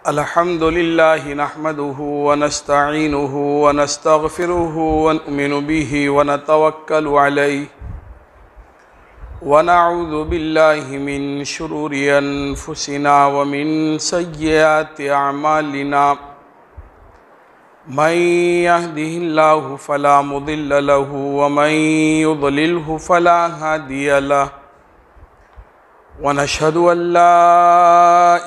अल्हम्दुलिल्लाहि नहमदुहु व नस्तईनुहु व नस्तगफिरुहु व नुमिनु बिहि व नतवक्कलु अलैहि व नऊज़ु बिल्लाहि मिन शुरूरि अनफुसिना व मिन सय्यिआति अअमालिना मन यहदिहिल्लाहु फला मुदिल्ल लहु व मन युद्लिलहु फला हादिय लहु व नशहदु अल्ला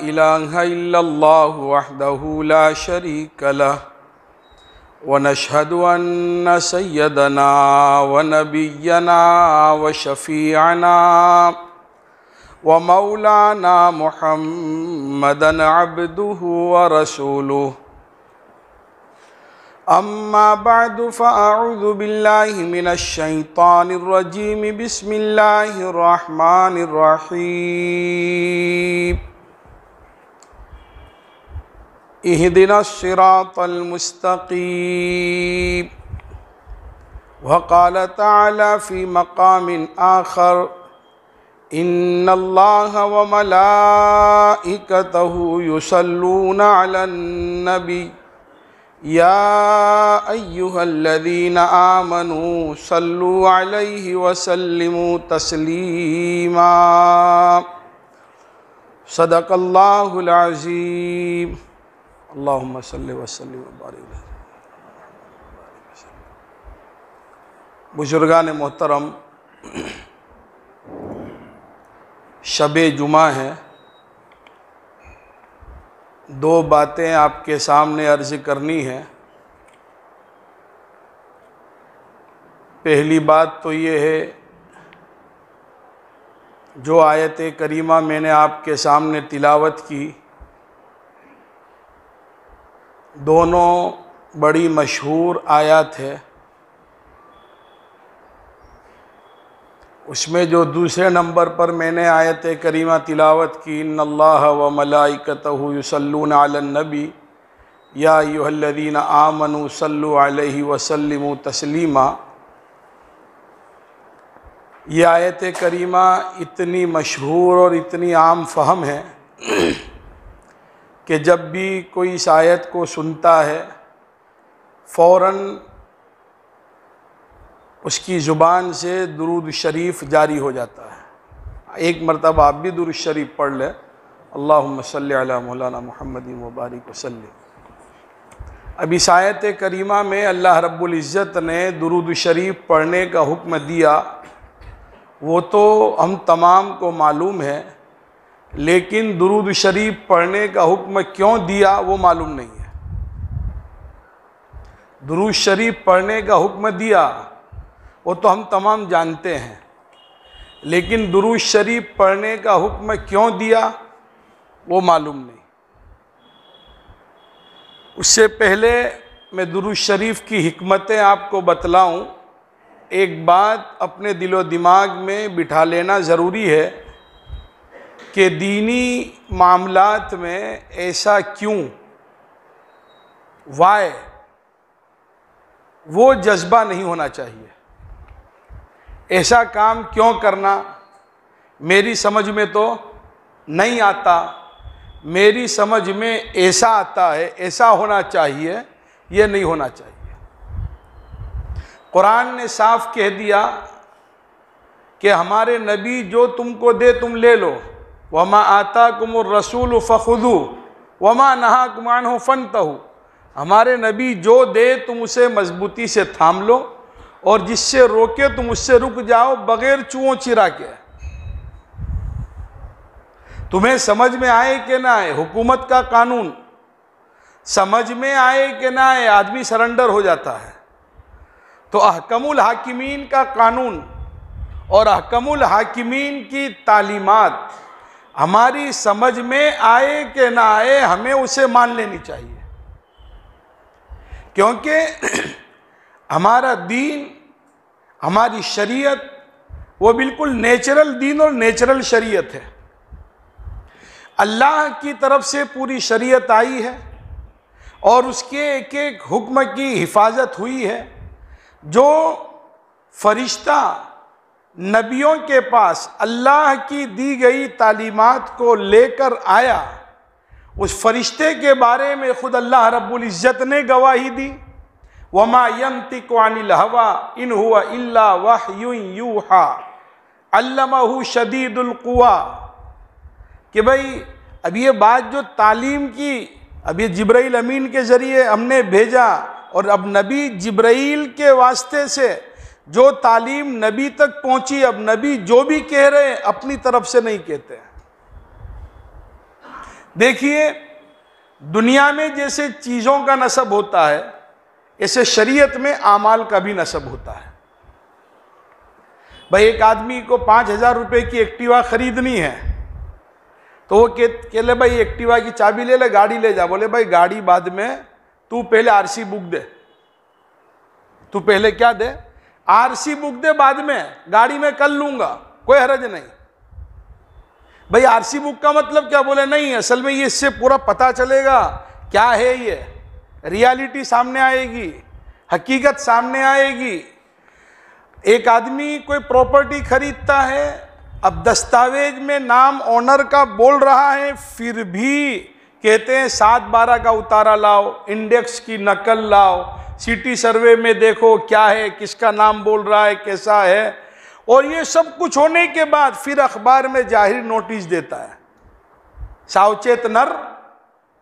इलाहा इल्लल्लाहु वहदहु ला शरीक लहु व नशहदु अन्न सय्यदना व नबिय्यना व शफीअना व मौलाना मुहम्मदन अब्दुहु व रसूलुहु अम्मा बअदु फ़अऊज़ु बिल्लाहि मिनश शैतानिर रजीम बिस्मिल्लाहिर रहमानिर रहीम इहदिनस सिरातल मुस्तक़ीम व क़ाल तआला फ़ी मक़ामिन आख़र इन्नल्लाह व मलाइकतहु युसल्लूना अलन नबी या अय्युहल्लज़ीना आमनू सल्लु अलैहि वसल्लिमू तस्लीमा सदक़ल्लाहुल अज़ीम अल्लाहुम्मा सल्लि वसल्लिम व बारिक अलैहि। बुजुर्गान मोहतरम, शबे जुमा है। दो बातें आपके सामने अर्ज़ करनी है। पहली बात तो ये है, जो आयत करीमा मैंने आपके सामने तिलावत की, दोनों बड़ी मशहूर आयत है। उसमें जो दूसरे नंबर पर मैंने आयत करीमा तिलावत की, इन्नल्लाह व मलाइकतहु युसल्लूना अलन नबी या अय्युहल्लज़ीना आमनू सल्लु अलैहि वसल्लिमू तस्लीमा, ये आयत करीमा इतनी मशहूर और इतनी आम फहम है कि जब भी कोई इस आयत को सुनता है फ़ौरन उसकी ज़ुबान से दुरूद शरीफ जारी हो जाता है। एक मरतबा आप भी दुरूद शरीफ पढ़ लें, अल्लाहुम्मा सल्लि अला मौलाना मुहम्मदिन व बारिक वसल्लिम। अब इस आयत करीमा में अल्लाह रब्बुल इज़्ज़त ने दुरूद शरीफ पढ़ने का हुक्म दिया, वो तो हम तमाम को मालूम है, लेकिन दुरूद शरीफ पढ़ने का हुक्म क्यों दिया वो मालूम नहीं है। दुरूद शरीफ पढ़ने का हुक्म दिया वो तो हम तमाम जानते हैं, लेकिन दुरूद शरीफ पढ़ने का हुक्म क्यों दिया वो मालूम नहीं। उससे पहले मैं दुरूद शरीफ की हिकमतें आपको बतलाऊं, एक बात अपने दिलो दिमाग में बिठा लेना ज़रूरी है कि दीनी मामलात में ऐसा क्यों, वाय, वो जज्बा नहीं होना चाहिए। ऐसा काम क्यों करना, मेरी समझ में तो नहीं आता, मेरी समझ में ऐसा आता है, ऐसा होना चाहिए, ये नहीं होना चाहिए। कुरान ने साफ कह दिया कि हमारे नबी जो तुमको दे तुम ले लो, वमा आताकुमुर रसूल फखुदू वमा नहाकुम अन्हु फंतहू। हमारे नबी जो दे तुम उसे मजबूती से थाम लो और जिससे रोके तुम उससे रुक जाओ, बगैर चूहों चिरा के। तुम्हें समझ में आए कि ना आए, हुकूमत का कानून समझ में आए कि ना आए, आदमी सरेंडर हो जाता है। तो अहकमुल हाकिमीन का कानून और अहकमुल हाकिमीन की तालीमात हमारी समझ में आए कि ना आए, हमें उसे मान लेनी चाहिए, क्योंकि हमारा दीन, हमारी शरीयत वो बिल्कुल नेचुरल दीन और नेचुरल शरीयत है। अल्लाह की तरफ से पूरी शरीयत आई है और उसके एक एक हुक्म की हिफाजत हुई है। जो फरिश्ता नबियों के पास अल्लाह की दी गई तालीमात को लेकर आया, उस फरिश्ते के बारे में खुद अल्लाह रब्बुल इज़्ज़त ने गवाही दी, वमा यंतिकु अनिल हवा इन हुवा इल्ला वह्युन यूहा अल्लमहु शदीदुल कुवा, कि भाई अब ये बात जो तालीम की, अब ये जिब्राइल अमीन के ज़रिए हमने भेजा, और अब नबी जिब्राइल के वास्ते से जो तालीम नबी तक पहुंची, अब नबी जो भी कह रहे हैं अपनी तरफ से नहीं कहते। देखिए, दुनिया में जैसे चीज़ों का नसब होता है, ऐसे शरीयत में आमाल का भी नसब होता है। भाई एक आदमी को 5,000 रुपये की एक्टिवा खरीदनी है, तो वो कह ले भाई एक्टिवा की चाबी ले ले, गाड़ी ले जा। बोले भाई गाड़ी बाद में, तू पहले आरसी बुक दे। तू पहले क्या दे? आरसी बुक दे, बाद में गाड़ी में कर लूंगा, कोई हरज नहीं। भाई आरसी बुक का मतलब क्या? बोले नहीं, असल में ये इससे पूरा पता चलेगा क्या है, ये रियलिटी सामने आएगी, हकीकत सामने आएगी। एक आदमी कोई प्रॉपर्टी खरीदता है, अब दस्तावेज में नाम ओनर का बोल रहा है, फिर भी कहते हैं 7/12 का उतारा लाओ, इंडेक्स की नकल लाओ, सिटी सर्वे में देखो क्या है, किसका नाम बोल रहा है, कैसा है। और ये सब कुछ होने के बाद फिर अखबार में जाहिर नोटिस देता है, सावचेत नर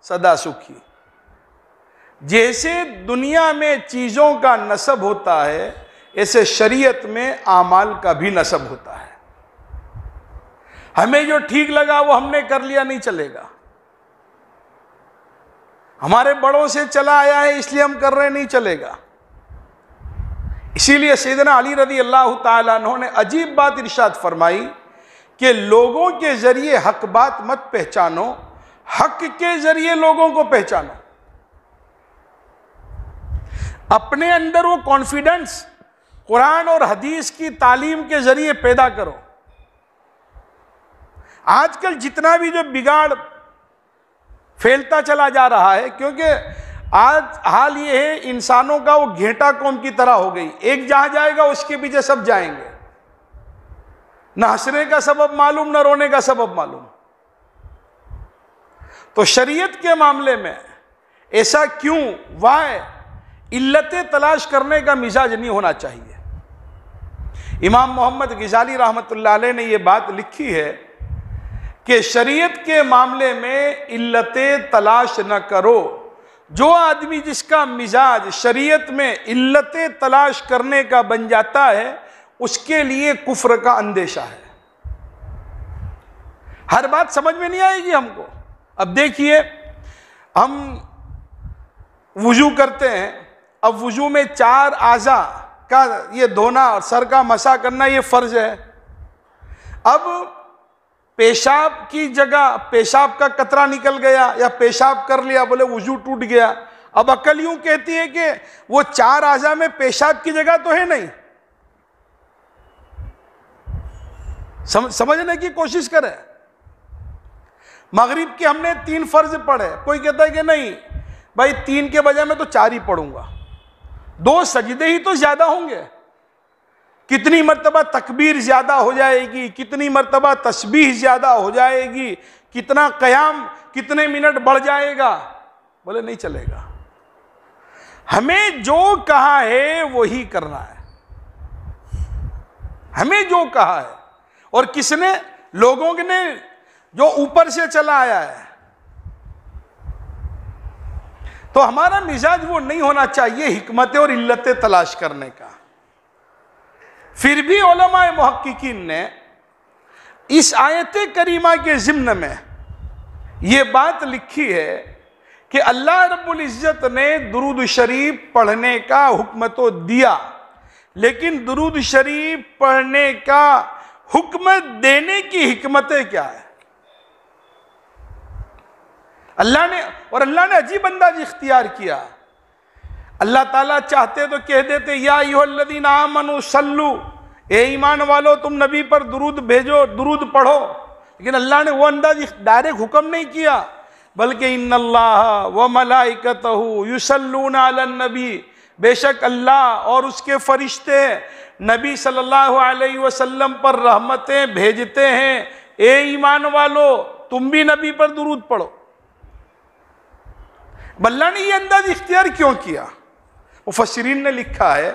सदा सुखी। जैसे दुनिया में चीज़ों का नसब होता है, ऐसे शरीयत में आमाल का भी नसब होता है। हमें जो ठीक लगा वो हमने कर लिया नहीं चलेगा, हमारे बड़ों से चला आया है इसलिए हम कर रहे नहीं चलेगा। इसीलिए सैयदना अली रज़ी अल्लाह ताला अन्हु ने अजीब बात इरशाद फरमाई कि लोगों के जरिए हक बात मत पहचानो, हक के जरिए लोगों को पहचानो। अपने अंदर वो कॉन्फिडेंस कुरान और हदीस की तालीम के जरिए पैदा करो। आजकल जितना भी जो बिगाड़ फैलता चला जा रहा है, क्योंकि आज हाल ये है इंसानों का वो घेटा कौम की तरह हो गई, एक जहां जाएगा उसके पीछे सब जाएंगे, न हंसने का सबब मालूम न रोने का सबब मालूम। तो शरीयत के मामले में ऐसा क्यों, वाय इल्लतें तलाश करने का मिजाज नहीं होना चाहिए। इमाम मोहम्मद गिजाली रहमतुल्लाह अलैह ने ये बात लिखी है कि शरीयत के मामले में इल्लतें तलाश न करो। जो आदमी जिसका मिजाज शरीयत में इल्लतें तलाश करने का बन जाता है, उसके लिए कुफ्र का अंदेशा है। हर बात समझ में नहीं आएगी हमको। अब देखिए, हम वुजू करते हैं, अब वुजू में 4 आज़ा का ये धोना और सर का मसा करना ये फर्ज है। अब पेशाब की जगह पेशाब का कतरा निकल गया या पेशाब कर लिया, बोले वुजू टूट गया। अब अकल यूं कहती है कि वो 4 आज़ा में पेशाब की जगह तो है नहीं। समझने की कोशिश करें। मगरिब के हमने 3 फर्ज पढ़े, कोई कहता है कि नहीं भाई 3 के बजाय मैं तो 4 ही पढ़ूंगा, 2 सजदे ही तो ज्यादा होंगे। कितनी मर्तबा तकबीर ज्यादा हो जाएगी, कितनी मर्तबा तस्बीह ज्यादा हो जाएगी, कितना कयाम कितने मिनट बढ़ जाएगा। बोले नहीं चलेगा, हमें जो कहा है वही करना है। हमें जो कहा है, और किसने, लोगों ने जो ऊपर से चला आया है। तो हमारा मिजाज वो नहीं होना चाहिए हिकमतें और इल्लतें तलाश करने का। फिर भी उलमाए मुहक्किकीन ने इस आयत करीमा के ज़िम्न में ये बात लिखी है कि अल्लाह रब्बुल इज़्ज़त ने दुरूद शरीफ पढ़ने का हुक्म तो दिया, लेकिन दुरूद शरीफ पढ़ने का हुक्म देने की हिकमतें क्या है। अल्लाह ने अजीब अंदाज इख्तियार किया। अल्लाह ताला चाहते तो कह देते या अय्युहल्लज़ीना आमनू सल्लू, ए ईमान वालो तुम नबी पर दुरूद भेजो, दुरूद पढ़ो। लेकिन अल्लाह ने वो अंदाज डायरेक्ट हुक्म नहीं किया, बल्कि इन्नल्लाह व मलाइकतहु युसल्लूना अलन नबी, बेशक अल्लाह और उसके फरिश्ते नबी सल्लल्लाहु अलैहि वसल्लम पर रहमतें भेजते हैं। ए ईमान वालो तुम भी नबी पर दुरूद पढ़ो। अल्लाह ने ये अंदाज इख्तियार क्यों किया? मुफस्सिरीन ने लिखा है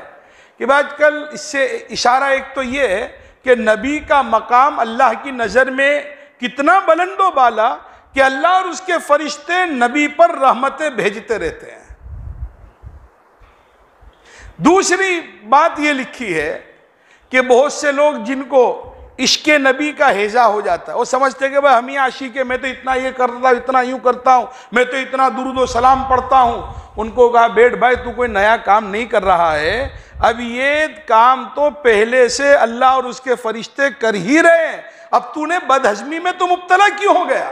कि आजकल इससे इशारा एक तो ये है कि नबी का मकाम अल्लाह की नज़र में कितना बुलंदो बाला कि अल्लाह और उसके फरिश्ते नबी पर रहमतें भेजते रहते हैं। दूसरी बात ये लिखी है कि बहुत से लोग जिनको इश्क नबी का हेजा हो जाता है, वो समझते हैं कि भाई हम ही आशिक है, मैं तो इतना ये करता हूँ, इतना यूँ करता हूँ, मैं तो इतना दुरूद व सलाम पढ़ता हूँ। उनको कहा बैठ भाई, तू कोई नया काम नहीं कर रहा है, अब ये काम तो पहले से अल्लाह और उसके फरिश्ते कर ही रहे हैं, अब तूने बदहजमी में तो मुब्तला क्यों हो गया?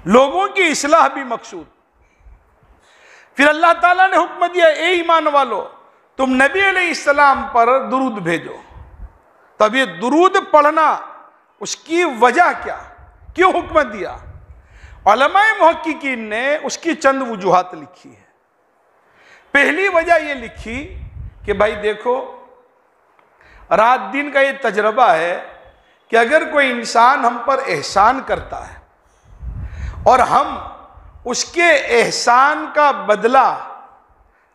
लोगों की इस्लाह भी मकसूद। फिर अल्लाह ताला ने हुक्म दिया, ए ईमान वालो, तुम नबी अलैहिस्सलाम पर दुरूद भेजो। तब ये दुरूद पढ़ना, उसकी वजह क्या, क्यों हुक्म दिया? उलमाए मुहक्किकीन ने उसकी चंद वजूहात लिखी है। पहली वजह ये लिखी कि भाई देखो, रात दिन का ये तजर्बा है कि अगर कोई इंसान हम पर एहसान करता है और हम उसके एहसान का बदला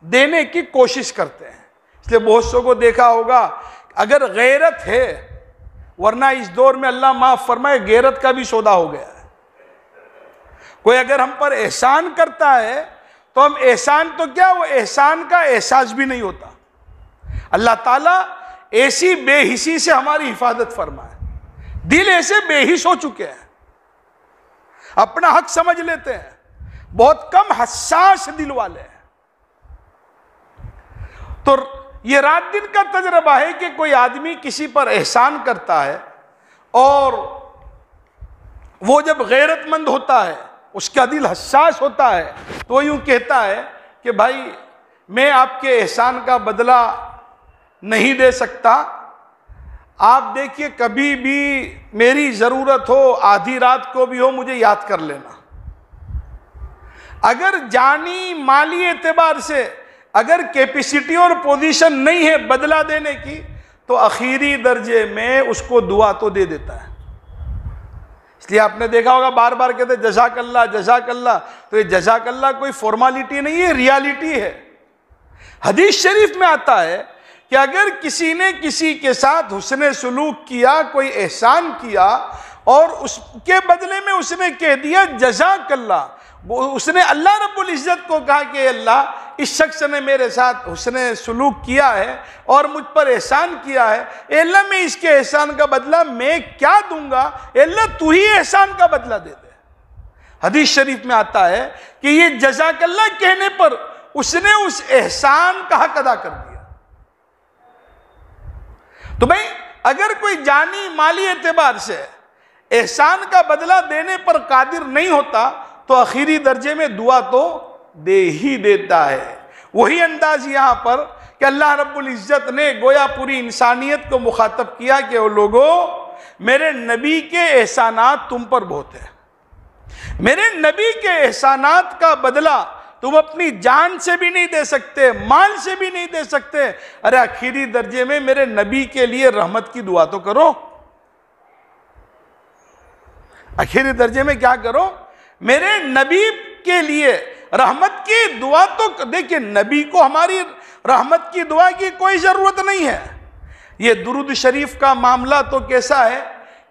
देने की कोशिश करते हैं, इसलिए बहुत सौ को देखा होगा, अगर गैरत है, वरना इस दौर में अल्लाह माफ फरमाए गैरत का भी सौदा हो गया है। कोई अगर हम पर एहसान करता है तो हम एहसान तो क्या, वो एहसान का एहसास भी नहीं होता। अल्लाह ताला ऐसी बेहिसी से हमारी हिफाजत फरमाए। दिल ऐसे बेहिस हो चुके हैं, अपना हक समझ लेते हैं, बहुत कम हसास दिल वाले हैं। तो ये रात दिन का तजर्बा है कि कोई आदमी किसी पर एहसान करता है और वो जब गैरतमंद होता है, उसका दिल हसास होता है, तो यूं कहता है कि भाई मैं आपके एहसान का बदला नहीं दे सकता, आप देखिए कभी भी मेरी ज़रूरत हो, आधी रात को भी हो, मुझे याद कर लेना। अगर जानी माली एतबार से अगर कैपेसिटी और पोजीशन नहीं है बदला देने की, तो आखिरी दर्जे में उसको दुआ तो दे देता है। इसलिए आपने देखा होगा बार बार कहते जज़ाकल्लाह जज़ाकल्लाह, तो ये जज़ाकल्लाह कोई फॉर्मालिटी नहीं है, रियलिटी है। हदीस शरीफ में आता है कि अगर किसी ने किसी के साथ हुस्ने सुलूक किया, कोई एहसान किया और उसके बदले में उसने कह दिया जज़ाकल्लाह, उसने अल्लाह रब्बुल इज़्ज़त को कहा कि अल्लाह, इस शख्स ने मेरे साथ हुस्ने सुलूक किया है और मुझ पर एहसान किया है, अल्लाह मैं इसके एहसान का बदला मैं क्या दूंगा, अल्लाह तू ही एहसान का बदला दे दे। हदीस शरीफ में आता है कि ये जज़ाकल्लाह कहने पर उसने उस एहसान का हक अदा कर दिया। तो भाई अगर कोई जानी माली एतबार से एहसान का बदला देने पर कादिर नहीं होता, तो आखिरी दर्जे में दुआ तो दे ही देता है। वही अंदाज यहाँ पर कि अल्लाह रब्बुल इज़्ज़त ने गोया पूरी इंसानियत को मुखातब किया कि वो लोगों, मेरे नबी के एहसानात तुम पर बहुत है, मेरे नबी के एहसानात का बदला तुम अपनी जान से भी नहीं दे सकते, माल से भी नहीं दे सकते। अरे आखिरी दर्जे में मेरे नबी के लिए रहमत की दुआ तो करो। आखिरी दर्जे में क्या करो, मेरे नबी के लिए रहमत की दुआ तो देखिए, नबी को हमारी रहमत की दुआ की कोई ज़रूरत नहीं है। ये दुरूद शरीफ का मामला तो कैसा है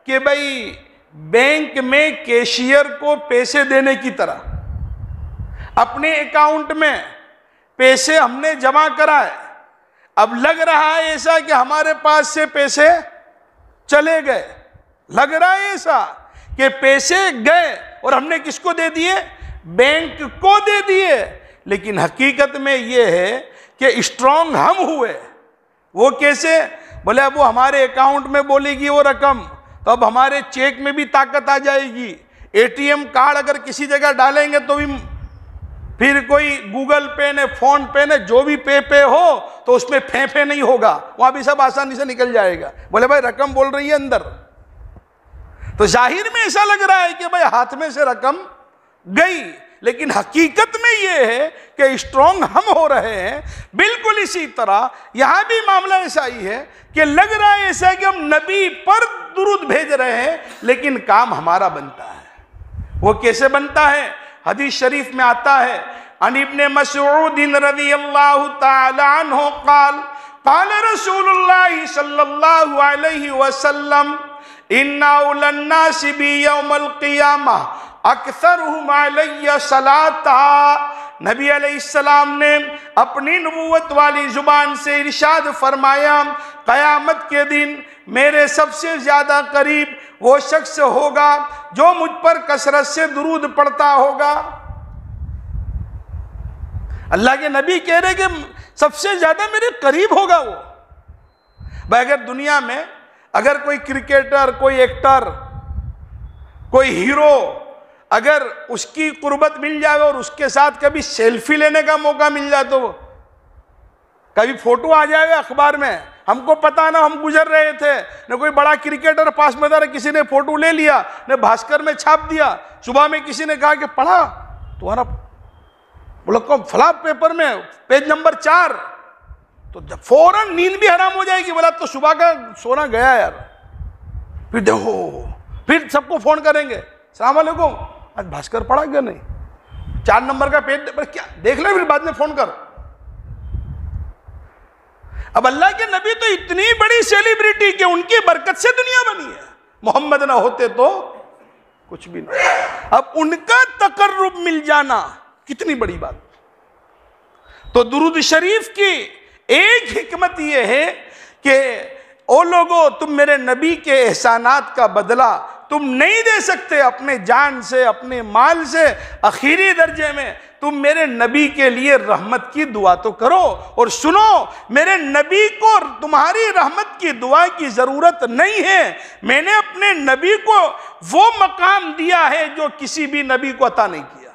कि भाई बैंक में कैशियर को पैसे देने की तरह अपने अकाउंट में पैसे हमने जमा कराए, अब लग रहा है ऐसा कि हमारे पास से पैसे चले गए, लग रहा है ऐसा कि पैसे गए और हमने किसको दे दिए, बैंक को दे दिए। लेकिन हकीकत में ये है कि स्ट्रांग हम हुए। वो कैसे, बोले वो हमारे अकाउंट में बोलेगी वो रकम, तो अब हमारे चेक में भी ताकत आ जाएगी। एटीएम कार्ड अगर किसी जगह डालेंगे तो भी फिर कोई गूगल पे ने, फोन पे ने, जो भी पे हो तो उसमें फे नहीं होगा, वहां भी सब आसानी से निकल जाएगा। बोले भाई रकम बोल रही है अंदर, तो जाहिर में ऐसा लग रहा है कि भाई हाथ में से रकम गई, लेकिन हकीकत में यह है कि स्ट्रांग हम हो रहे हैं। बिल्कुल इसी तरह यहां भी मामला ऐसा ही है कि लग रहा है ऐसा कि हम नबी पर दुरूद भेज रहे हैं, लेकिन काम हमारा बनता है। वो कैसे बनता है? हदीस शरीफ में आता है, अन इब्ने मसऊद रज़ियल्लाहु तआला अन्हु क़ाल क़ाल रसूलुल्लाह सल्लल्लाहु अलैहि वसल्लम इन्ना उलन नासि बि यौमल क़ियामा अक्सरुहुम अलैया सलाता। नबी अलैहिस्सलाम ने अपनी नबूवत वाली जुबान से इरशाद फरमाया, क़यामत के दिन मेरे सबसे ज्यादा करीब वो शख्स होगा जो मुझ पर कसरत से दुरूद पढ़ता होगा। अल्लाह के नबी कह रहे कि सबसे ज्यादा मेरे करीब होगा वो। भाई अगर दुनिया में अगर कोई क्रिकेटर, कोई एक्टर, कोई हीरो, अगर उसकी कुर्बत मिल जाए और उसके साथ कभी सेल्फी लेने का मौका मिल जाए, तो कभी फोटो आ जाएगा अखबार में, हमको पता ना, हम गुजर रहे थे, न कोई बड़ा क्रिकेटर पास में था, किसी ने फोटो ले लिया, न भास्कर में छाप दिया, सुबह में किसी ने कहा कि पढ़ा तुम्हारा, बोला कौन, फला पेपर में पेज नंबर 4, तो जब फौरन नींद भी हराम हो जाएगी, बोला तो सुबह का सोना गया यार। फिर देखो, फिर सबको फोन करेंगे, अस्सलाम वालेकुम, आज भास्कर पढ़ा क्या? नहीं, 4 नंबर का पेज, क्या देख ले, फिर बाद में फोन कर। अब अल्लाह के नबी तो इतनी बड़ी सेलिब्रिटी कि उनकी बरकत से दुनिया बनी है, मोहम्मद ना होते तो कुछ भी नहीं। अब उनका तकर्रुब मिल जाना कितनी बड़ी बात। तो दुरूद शरीफ की एक हिकमत यह है कि ओ लोगो, तुम मेरे नबी के एहसानात का बदला तुम नहीं दे सकते अपने जान से, अपने माल से, आखिरी दर्जे में तुम मेरे नबी के लिए रहमत की दुआ तो करो। और सुनो, मेरे नबी को तुम्हारी रहमत की दुआ की जरूरत नहीं है, मैंने अपने नबी को वो मकाम दिया है जो किसी भी नबी को अता नहीं किया।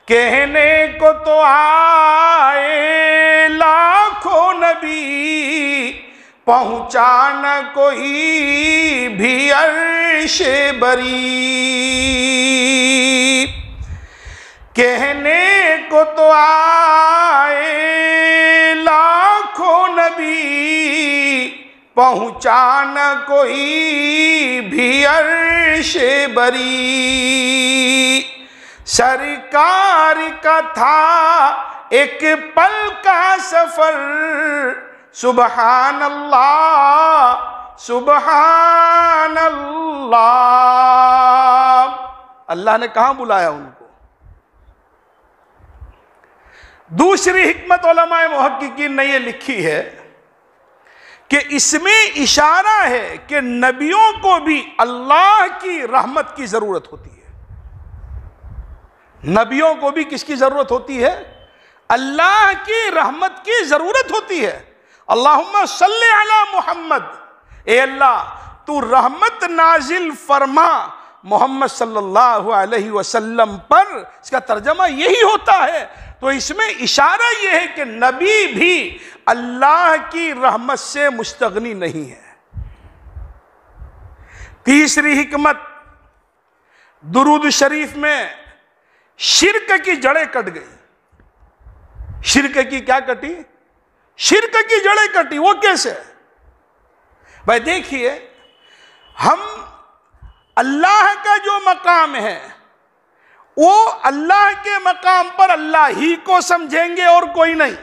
कहने को तो आए लाखों नबी, पहुंचा न कोई भी अर्शे बरी। कहने को तो आए लाखों नबी, पहुंचा न कोई भी अर्शे बरी। सरकार का था एक पल का सफर, सुबहान अल्लाह सुबहान अल्लाह। अल्लाह ने कहां बुलाया उनको। दूसरी हिकमत उलमाए मुहक्किकीन ने यह लिखी है कि इसमें इशारा है कि नबियों को भी अल्लाह की रहमत की जरूरत होती है। नबियों को भी किसकी जरूरत होती है? अल्लाह की रहमत की जरूरत होती है। अल्लाहुम्मा सल्ली अला मुहम्मद, ए अल्लाह तू रहमत नाजिल फरमा मोहम्मद सल्लल्लाहु अलैहि वसल्लम पर। इसका तर्जमा यही होता है। तो इसमें इशारा यह है कि नबी भी अल्लाह की रहमत से मुस्तगनी नहीं है। तीसरी हिकमत, दुरूद शरीफ में शिर्क की जड़ें कट गई। शिर्क की क्या कटी? शिर्क की जड़ें कटी। वो कैसे? भाई देखिए, हम अल्लाह का जो मकाम है वो अल्लाह के मकाम पर अल्लाह ही को समझेंगे और कोई नहीं।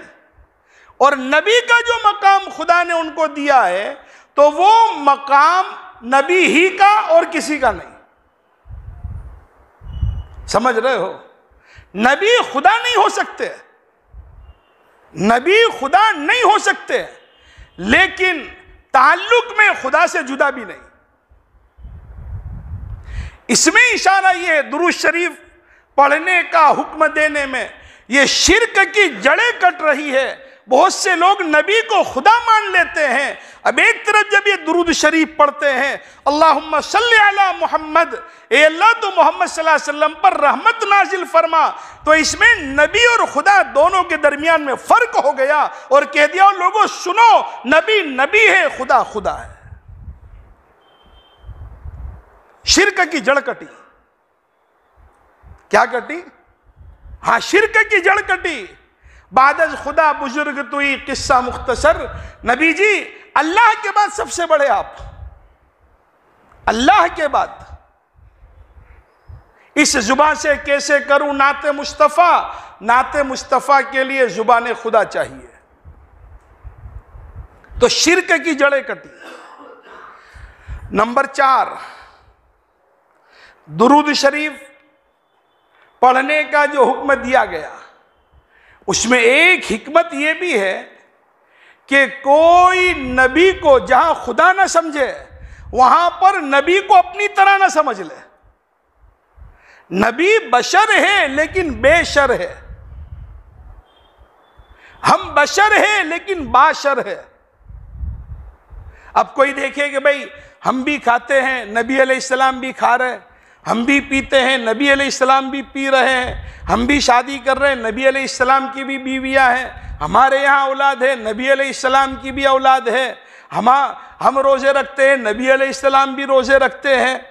और नबी का जो मकाम खुदा ने उनको दिया है तो वो मकाम नबी ही का और किसी का नहीं। समझ रहे हो? नबी खुदा नहीं हो सकते, नबी खुदा नहीं हो सकते, लेकिन ताल्लुक में खुदा से जुदा भी नहीं। इसमें इशारा यह है, दुरूद शरीफ पढ़ने का हुक्म देने में यह शिर्क की जड़ें कट रही है। बहुत से लोग नबी को खुदा मान लेते हैं। अब एक तरफ जब ये दुरूद शरीफ पढ़ते हैं, अल्लाहुम्मा सल्ली अला मुहम्मद, ए अल्लाह तो मोहम्मद सल्लल्लाहु अलैहि वसल्लम पर रहमत नाजिल फरमा, तो इसमें नबी और खुदा दोनों के दरमियान में फर्क हो गया और कह दिया लोगों सुनो, नबी नबी है, खुदा खुदा है। शिर्क की जड़ कटी। क्या कटी? हाँ, शिर्क की जड़ कटी। बादज खुदा बुजुर्ग तुई किस्सा मुख्तसर। नबी जी अल्लाह के बाद सबसे बड़े आप, अल्लाह के बाद। इस जुबान से कैसे करूं नाते मुस्तफ़ा, नाते मुस्तफ़ा के लिए जुबान खुदा चाहिए। तो शिर्क की जड़ें कटी। नंबर 4, दुरूद शरीफ पढ़ने का जो हुक्म दिया गया, उसमें एक हिकमत यह भी है कि कोई नबी को जहां खुदा ना समझे वहां पर नबी को अपनी तरह ना समझ ले। नबी बशर है लेकिन बेशर है, हम बशर है लेकिन बाशर है। अब कोई देखे कि भाई हम भी खाते हैं, नबी अलैहिस्सलाम भी खा रहे हैं, हम भी पीते हैं, नबी अलैहिस्सलाम भी पी रहे हैं, हम भी शादी कर रहे हैं, नबी अलैहिस्सलाम की भी बीवियां हैं, हमारे यहाँ औलाद है, नबी अलैहिस्सलाम की भी औलाद है, हम रोज़े रखते हैं, नबी अलैहिस्सलाम भी रोज़े रखते हैं,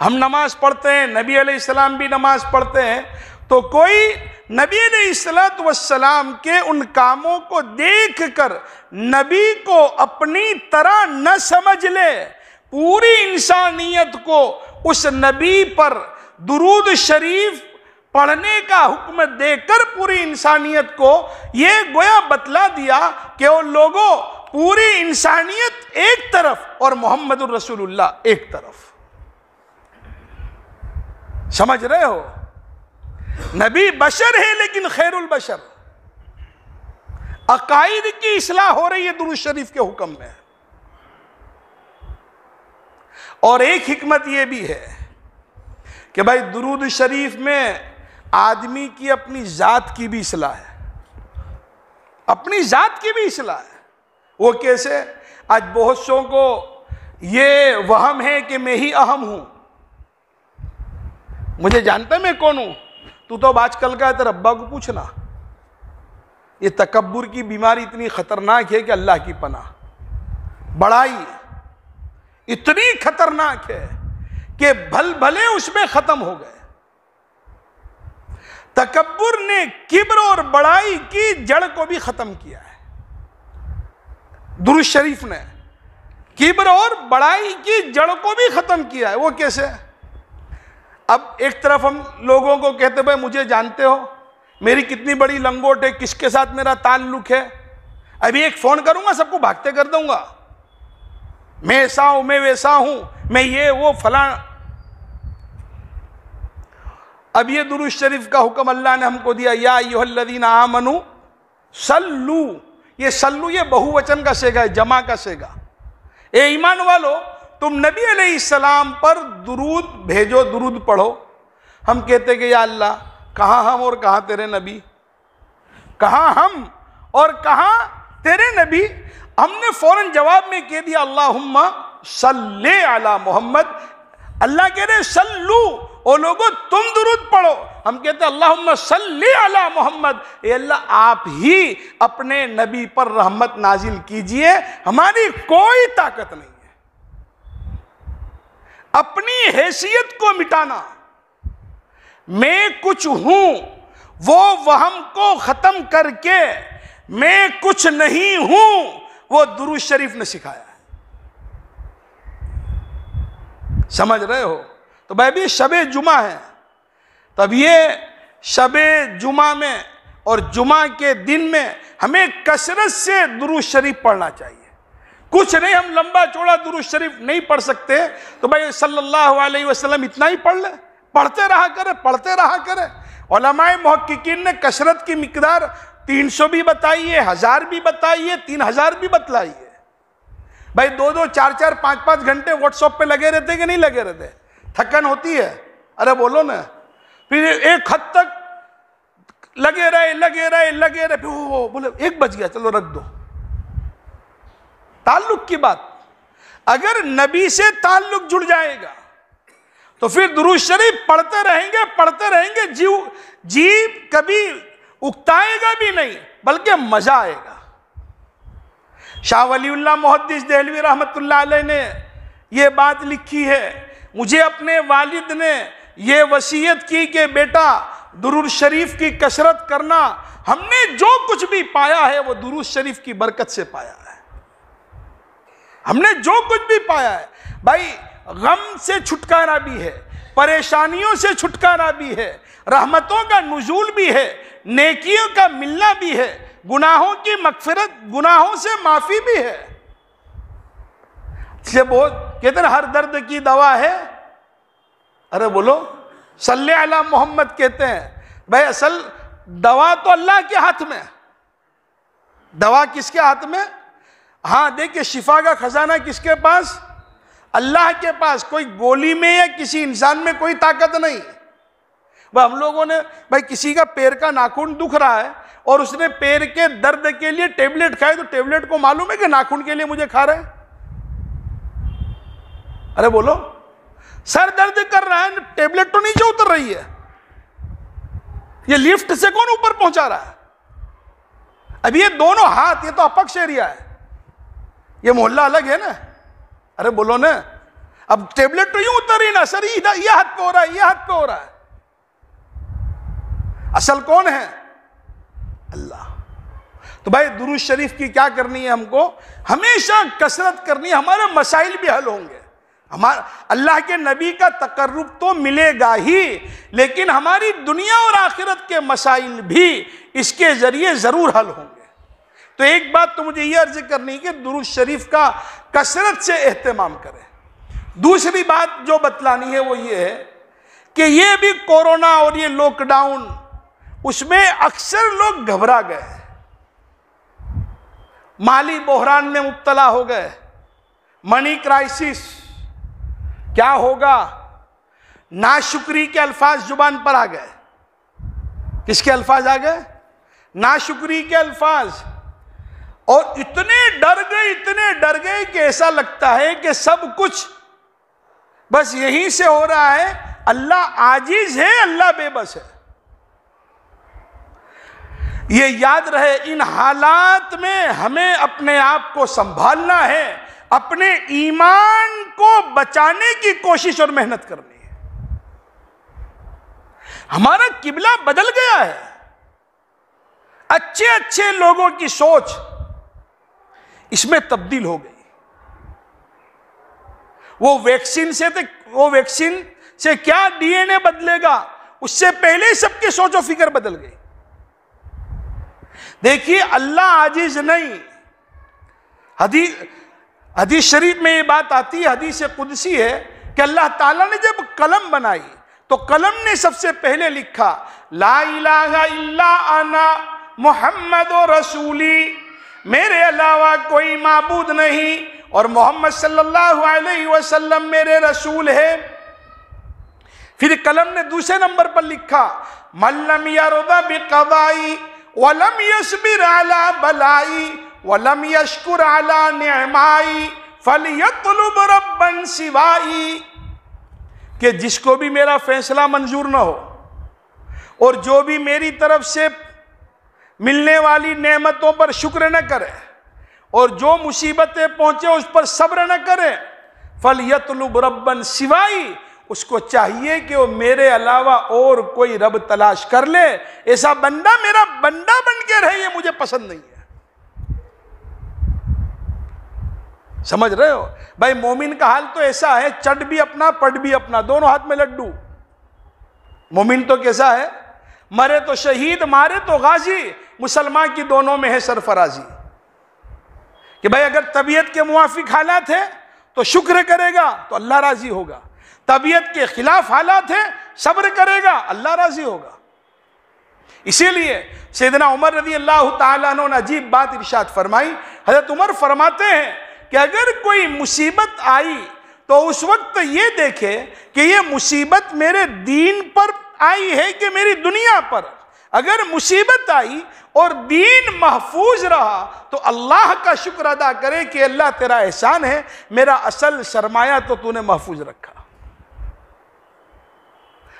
हम नमाज पढ़ते हैं, नबी अलैहिस्सलाम भी नमाज पढ़ते हैं। तो कोई नबी अलैहिस्सलाम के उन कामों को देखकर नबी को अपनी तरह न समझ ले, पूरी इंसानियत को उस नबी पर दुरूद शरीफ पढ़ने का हुक्म देकर पूरी इंसानियत को ये गोया बतला दिया कि वो लोगों, पूरी इंसानियत एक तरफ और मोहम्मदुर रसूलुल्लाह एक तरफ। समझ रहे हो? नबी बशर है लेकिन खैरुल बशर। अकाइद की इस्लाह हो रही है दुरूद शरीफ के हुक्म में। और एक हिकमत यह भी है कि भाई दुरूद शरीफ में आदमी की अपनी जात की भी इस्लाह है, अपनी जात की भी इस्लाह है। वो कैसे? आज बहुत सौ को ये वहम है कि मैं ही अहम हूं, मुझे जानता मैं कौन हूं, तू तो आजकल का है, तेरे अब्बा को पूछना। ये तकब्बुर की बीमारी इतनी खतरनाक है कि अल्लाह की पनाह। बड़ाई इतनी खतरनाक है कि भल भले उसमें खत्म हो गए। तकब्बुर ने किब्र और बड़ाई की जड़ को भी खत्म किया है। दुरूद शरीफ ने किब्र और बड़ाई की जड़ को भी खत्म किया है। वो कैसे? अब एक तरफ हम लोगों को कहते भाई मुझे जानते हो, मेरी कितनी बड़ी लंगोट है, किसके साथ मेरा ताल्लुक है, अभी एक फोन करूंगा सबको भागते कर दूंगा, मैं ऐसा हूं, मैं वैसा हूं, मैं ये वो फला। अब ये दुरूद शरीफ का हुक्म अल्लाह ने हमको दिया, या अय्युहल्लज़ीना आमनू सल्लू। ये सल्लू ये बहुवचन का सेगा है, जमा का सेगा। ए ईमान वालो, तुम नबी अलैहिस्सलाम पर दुरूद भेजो, दुरूद पढ़ो। हम कहते कि या अल्लाह, कहाँ हम और कहाँ तेरे नबी, कहाँ हम और कहाँ तेरे नबी। हमने फौरन जवाब में कह दिया अल्लाहुम्मा सल्ले अला मोहम्मद। अल्लाह कह रहे सल्लू, ओ लोगों तुम दुरूद पढ़ो। हम कहते अल्लाहुम्मा सल्ले अला मोहम्मद, ए अल्लाह आप ही अपने नबी पर रहमत नाजिल कीजिए, हमारी कोई ताकत नहीं है। अपनी हैसियत को मिटाना, मैं कुछ हूं, वो वहम को खत्म करके मैं कुछ नहीं हूं, वो दुरूद शरीफ ने सिखाया है। समझ रहे हो? तो भाई भी शबे जुमा है, तब ये शबे जुमा में और जुमा के दिन में हमें कसरत से दुरूद शरीफ पढ़ना चाहिए। कुछ नहीं, हम लंबा चौड़ा दुरूद शरीफ नहीं पढ़ सकते तो भाई सल्लल्लाहु अलैहि वसल्लम इतना ही पढ़ ले, पढ़ते रहा करे, पढ़ते रहा करे। उलमाए मुहक्किकीन ने कसरत की मिकदार 300 भी बताई है, 1000 भी बताई है, 3000 भी बतलाई है। भाई 2-2, 4-4, 5-5 घंटे व्हाट्सएप पे लगे रहते कि नहीं लगे रहते? थकन होती है? अरे बोलो ना। फिर एक हद तक लगे रहे, फिर वो बोले 1 बज गया, चलो रख दो। ताल्लुक की बात, अगर नबी से ताल्लुक जुड़ जाएगा तो फिर दुरूद शरीफ पढ़ते रहेंगे, जीव कभी उकताएगा भी नहीं, बल्कि मजा आएगा। शाह वलीउल्लाह मुहद्दिस देहलवी रहमतुल्लाह अलैह ने यह बात लिखी है, मुझे अपने वालिद ने यह वसीयत की कि बेटा दुरूद शरीफ की कसरत करना, हमने जो कुछ भी पाया है वो दुरूद शरीफ की बरकत से पाया है। हमने जो कुछ भी पाया है भाई, गम से छुटकारा भी है, परेशानियों से छुटकारा भी है, रहमतों का नुज़ूल भी है, नेकियों का मिलना भी है, गुनाहों की मग़फ़िरत, गुनाहों से माफ़ी भी है। इसलिए बहुत कहते हैं हर दर्द की दवा है, अरे बोलो सल्ले अला मोहम्मद कहते हैं। भाई असल दवा तो अल्लाह के हाथ में, दवा किसके हाथ में? हाँ देखिए, शिफा का खजाना किसके पास? अल्लाह के पास। कोई गोली में या किसी इंसान में कोई ताकत नहीं। भाई हम लोगों ने, भाई किसी का पैर का नाखून दुख रहा है और उसने पैर के दर्द के लिए टेबलेट खाए, तो टेबलेट को मालूम है कि नाखून के लिए मुझे खा रहा है? अरे बोलो, सर दर्द कर रहा है, टेबलेट तो नीचे उतर रही है, ये लिफ्ट से कौन ऊपर पहुंचा रहा है? अब ये दोनों हाथ, ये तो अपक्ष एरिया है, ये मोहल्ला अलग है ना। अरे बोलो ना, अब टेबलेट तो यूं उतर रही ना, सर ये हाथ पे हो रहा है, ये हाथ पे हो रहा है। असल कौन है? अल्लाह। तो भाई दुरूद शरीफ की क्या करनी है हमको? हमेशा कसरत करनी है, हमारे मसाइल भी हल होंगे। हमारा अल्लाह के नबी का तकर्रुब तो मिलेगा ही, लेकिन हमारी दुनिया और आखिरत के मसाइल भी इसके जरिए जरूर हल होंगे। तो एक बात तो मुझे ये अर्ज करनी है कि दुरूद शरीफ का कसरत से एहतमाम करें। दूसरी बात जो बतलानी है वो ये है कि ये भी कोरोना और ये लॉकडाउन, उसमें अक्सर लोग घबरा गए, माली बहरान में मुब्तला हो गए, मनी क्राइसिस, क्या होगा, नाशुक्री के अल्फाज जुबान पर आ गए। किसके अल्फाज आ गए? नाशुक्री के अल्फाज। और इतने डर गए कि ऐसा लगता है कि सब कुछ बस यहीं से हो रहा है, अल्लाह आजिज है, अल्लाह बेबस है। ये याद रहे, इन हालात में हमें अपने आप को संभालना है, अपने ईमान को बचाने की कोशिश और मेहनत करनी है। हमारा किबला बदल गया है, अच्छे अच्छे लोगों की सोच इसमें तब्दील हो गई। वो वैक्सीन से क्या डीएनए बदलेगा, उससे पहले ही सबकी सोच और फिक्र बदल गई। देखिए अल्लाह आजिज नहीं। हदीस शरीफ में ये बात आती है, हदीस कुदसी है कि अल्लाह ताला ने जब कलम बनाई तो कलम ने सबसे पहले लिखा ला इलाहा इल्ला अना मुहम्मद रसूली, मेरे अलावा कोई माबूद नहीं और मोहम्मद सल्लल्लाहु अलैहि वसल्लम मेरे रसूल है। फिर कलम ने दूसरे नंबर पर लिखा मल्लम यरदा बिक़दाई वलम यस्बिर अला बलाई वलम यशकुर अला निअमाई फलयतलुब रब्बन सिवाई, कि जिसको भी मेरा फैसला मंजूर न हो और जो भी मेरी तरफ से मिलने वाली नेमतों पर शुक्र न करे और जो मुसीबतें पहुंचे उस पर सब्र न करे, फलयतलुब रब्बन सिवाई, उसको चाहिए कि वो मेरे अलावा और कोई रब तलाश कर ले, ऐसा बंदा मेरा बंदा बन के रहे, ये मुझे पसंद नहीं है। समझ रहे हो भाई? मोमिन का हाल तो ऐसा है, चट भी अपना पट भी अपना, दोनों हाथ में लड्डू। मोमिन तो कैसा है? मरे तो शहीद, मारे तो गाजी, मुसलमान की दोनों में है सरफराजी। कि भाई अगर तबीयत के मुवाफिक हालात है तो शुक्र करेगा तो अल्लाह राजी होगा, तबीयत के खिलाफ हालात है सब्र करेगा, अल्लाह राजी होगा। इसीलिए सैयदना उमर रज़ी अल्लाह ताला अन्हु ने अजीब बात इरशाद फरमाई। हज़रत उमर फरमाते हैं कि अगर कोई मुसीबत आई तो उस वक्त ये देखे कि ये मुसीबत मेरे दीन पर आई है कि मेरी दुनिया पर। अगर मुसीबत आई और दीन महफूज रहा तो अल्लाह का शुक्र अदा करे कि अल्लाह तेरा एहसान है, मेरा असल सरमाया तो तूने महफूज रखा।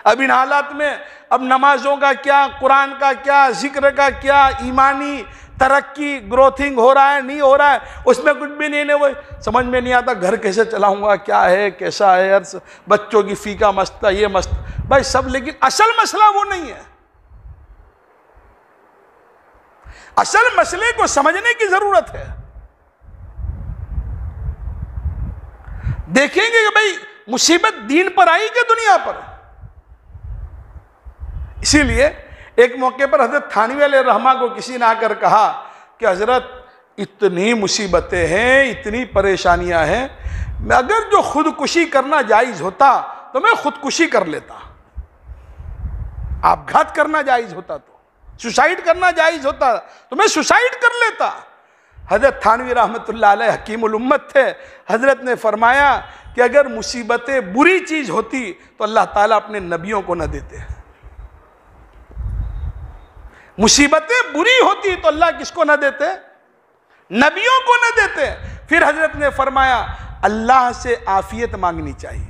अब इन हालात में अब नमाजों का क्या, कुरान का क्या, जिक्र का क्या, ईमानी तरक्की ग्रोथिंग हो रहा है नहीं हो रहा है, उसमें कुछ भी नहीं है। वो समझ में नहीं आता घर कैसे चलाऊंगा, क्या है कैसा है, यार बच्चों की फी का मस्त, ये मस्त भाई सब, लेकिन असल मसला वो नहीं है। असल मसले को समझने की जरूरत है। देखेंगे कि भाई मुसीबत दीन पर आई कि दुनिया पर। इसीलिए एक मौके पर हजरत थानवी अलैहि रहमा को किसी ने आकर कहा कि हजरत इतनी मुसीबतें हैं, इतनी परेशानियां हैं, अगर जो खुदकुशी करना जायज होता तो मैं खुदकुशी कर लेता, आपघात करना जायज होता तो, सुसाइड करना जायज होता तो मैं सुसाइड कर लेता। हजरत थानवी रहमतुल्लाह अलैह हकीमुल उम्मत थे। हजरत ने फरमाया कि अगर मुसीबतें बुरी चीज होती तो अल्लाह ताला अपने नबियों को न देते, मुसीबतें बुरी होती तो अल्लाह किसको न देते, नबियों को न देते। फिर हजरत ने फरमाया अल्लाह से आफियत मांगनी चाहिए।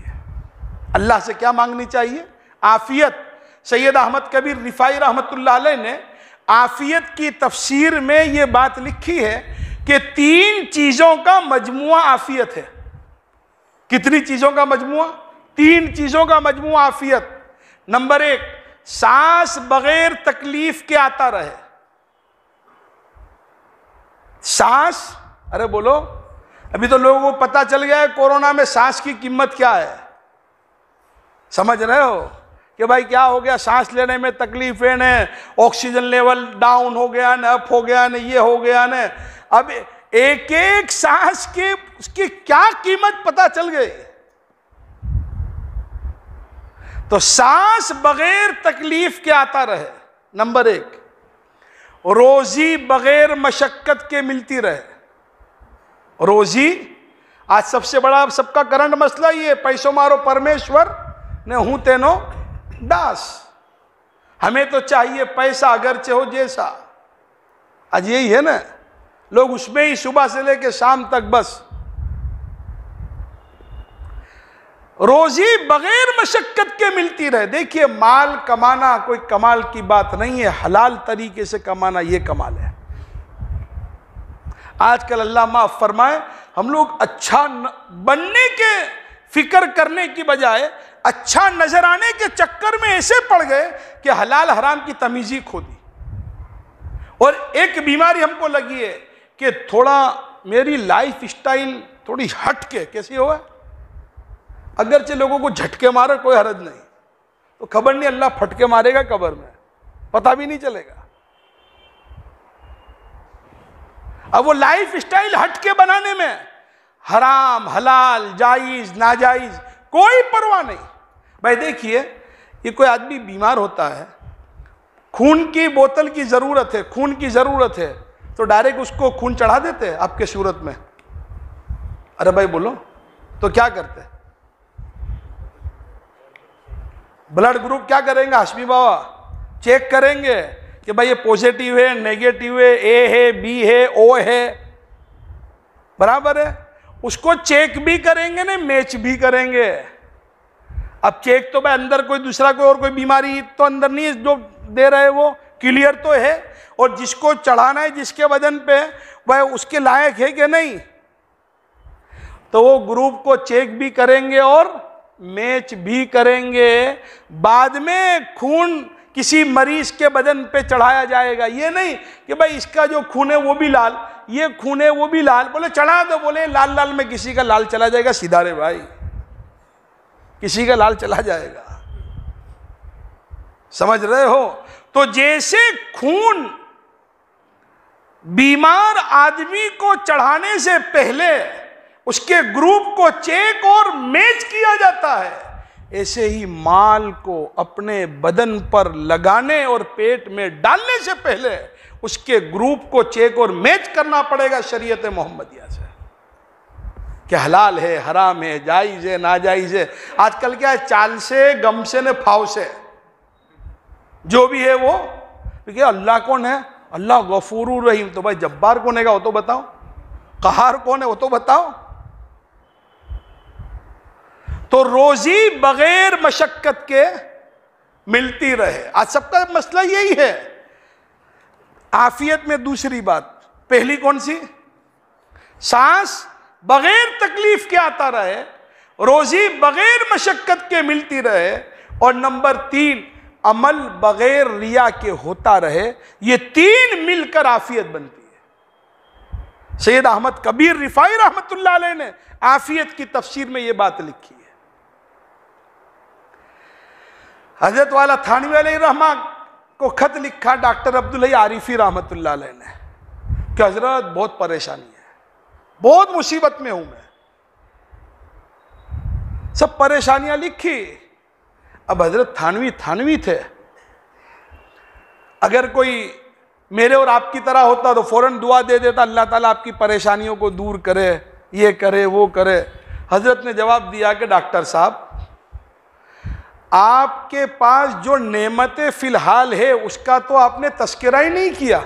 अल्लाह से क्या मांगनी चाहिए? आफियत। सैयद अहमद कबीर रिफाई रहमतुल्लाह अलैह ने आफियत की तफसीर में यह बात लिखी है कि 3 चीजों का मजमुआ आफियत है। कितनी चीजों का मजमुआ? 3 चीजों का मजमुआ आफियत। नंबर 1, सांस बगैर तकलीफ के आता रहे। सांस, अरे बोलो, अभी तो लोगों को पता चल गया है कोरोना में सांस की कीमत क्या है। समझ रहे हो कि भाई क्या हो गया, सांस लेने में तकलीफ है न, ऑक्सीजन लेवल डाउन हो गया न, अप हो गया न, ये हो गया न। अब एक एक सांस के उसकी क्या कीमत पता चल गई। तो सांस बगैर तकलीफ के आता रहे। नंबर 1, रोजी बगैर मशक्कत के मिलती रहे। रोजी आज सबसे बड़ा सबका करंट मसला ये, पैसों मारो परमेश्वर ने हूं तेनो दास। हमें तो चाहिए पैसा अगरचे हो जैसा। आज यही है ना, लोग उसमें ही सुबह से लेकर शाम तक बस। रोजी बगैर मशक्कत के मिलती रहे। देखिए माल कमाना कोई कमाल की बात नहीं है, हलाल तरीके से कमाना ये कमाल है। आजकल अल्लाह माफ फरमाए, हम लोग अच्छा बनने के फिक्र करने की बजाय अच्छा नजर आने के चक्कर में ऐसे पड़ गए कि हलाल हराम की तमीज ही खो दी। और एक बीमारी हमको लगी है कि थोड़ा मेरी लाइफ स्टाइल थोड़ी हट के कैसी हो, अगरचे लोगों को झटके मारे कोई हरज नहीं, तो खबर नहीं अल्लाह फटके मारेगा कब्र में, पता भी नहीं चलेगा। अब वो लाइफ स्टाइल हटके बनाने में हराम हलाल जायज नाजायज कोई परवाह नहीं। भाई देखिए, ये कोई आदमी बीमार होता है, खून की बोतल की जरूरत है, खून की जरूरत है, तो डायरेक्ट उसको खून चढ़ा देते हैं आपके सूरत में? अरे भाई बोलो, तो क्या करते हैं? ब्लड ग्रुप क्या करेंगे हाशमी बाबा? चेक करेंगे कि भाई ये पॉजिटिव है, नेगेटिव है, ए है, बी है, ओ है, बराबर है। उसको चेक भी करेंगे ना, मैच भी करेंगे। अब चेक तो भाई अंदर कोई दूसरा कोई और कोई बीमारी तो अंदर नहीं है, जो दे रहे वो क्लियर तो है, और जिसको चढ़ाना है जिसके बदन पे वह उसके लायक है कि नहीं, तो वो ग्रुप को चेक भी करेंगे और मैच भी करेंगे। बाद में खून किसी मरीज के बदन पे चढ़ाया जाएगा। ये नहीं कि भाई इसका जो खून है वो भी लाल, ये खून है वो भी लाल, बोले चढ़ा दो, बोले लाल लाल में किसी का लाल चला जाएगा, सीधा रे भाई, किसी का लाल चला जाएगा। समझ रहे हो? तो जैसे खून बीमार आदमी को चढ़ाने से पहले उसके ग्रुप को चेक और मैच किया जाता है, ऐसे ही माल को अपने बदन पर लगाने और पेट में डालने से पहले उसके ग्रुप को चेक और मैच करना पड़ेगा शरीयत मोहम्मदिया से, कि हलाल है, हराम है, जायज है, नाजायज है। आजकल क्या है, चाल से, गम से न फाव से, जो भी है वो। देखिए अल्लाह कौन है? अल्लाह गफूरुर रहीम। तो भाई जब्बार कौन है वो तो बताओ, कहार कौन है वो तो बताओ। तो रोजी बगैर मशक्कत के मिलती रहे। आज सबका मसला यही है। आफियत में दूसरी बात, पहली कौन सी? सांस बगैर तकलीफ के आता रहे, रोजी बगैर मशक्कत के मिलती रहे, और नंबर 3 अमल बगैर रिया के होता रहे। ये 3 मिलकर आफियत बनती है। सैयद अहमद कबीर रिफाई रहमतुल्लाह अलैह ने आफियत की तफसीर में ये बात लिखी है। हजरत वाला थानवी अलैहिर्रहमा को खत लिखा डॉक्टर अब्दुल आरिफी रहमतुल्लाह अलैह ने कि हजरत बहुत परेशानी है, बहुत मुसीबत में हूं मैं, सब परेशानियां लिखी। अब हजरत थानवी थे, अगर कोई मेरे और आपकी तरह होता तो फौरन दुआ दे देता, अल्लाह ताला आपकी परेशानियों को दूर करे, ये करे वो करे। हजरत ने जवाब दिया कि डॉक्टर साहब, आपके पास जो नेमतें फिलहाल है उसका तो आपने तस्करा ही नहीं किया।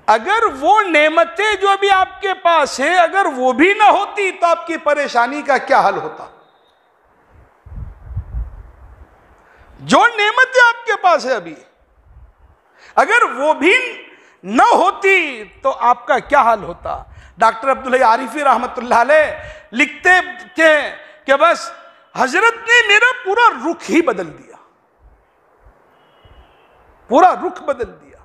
अगर वो नेमतें जो अभी आपके पास है अगर वो भी ना होती तो आपकी परेशानी का क्या हल होता। जो नेमतें आपके पास है अभी, अगर वो भी न होती तो आपका क्या हाल होता। डॉक्टर अब्दुल आरिफी रहमतुल्लाह अलैह लिखते थे कि बस हजरत ने मेरा पूरा रुख ही बदल दिया, पूरा रुख बदल दिया।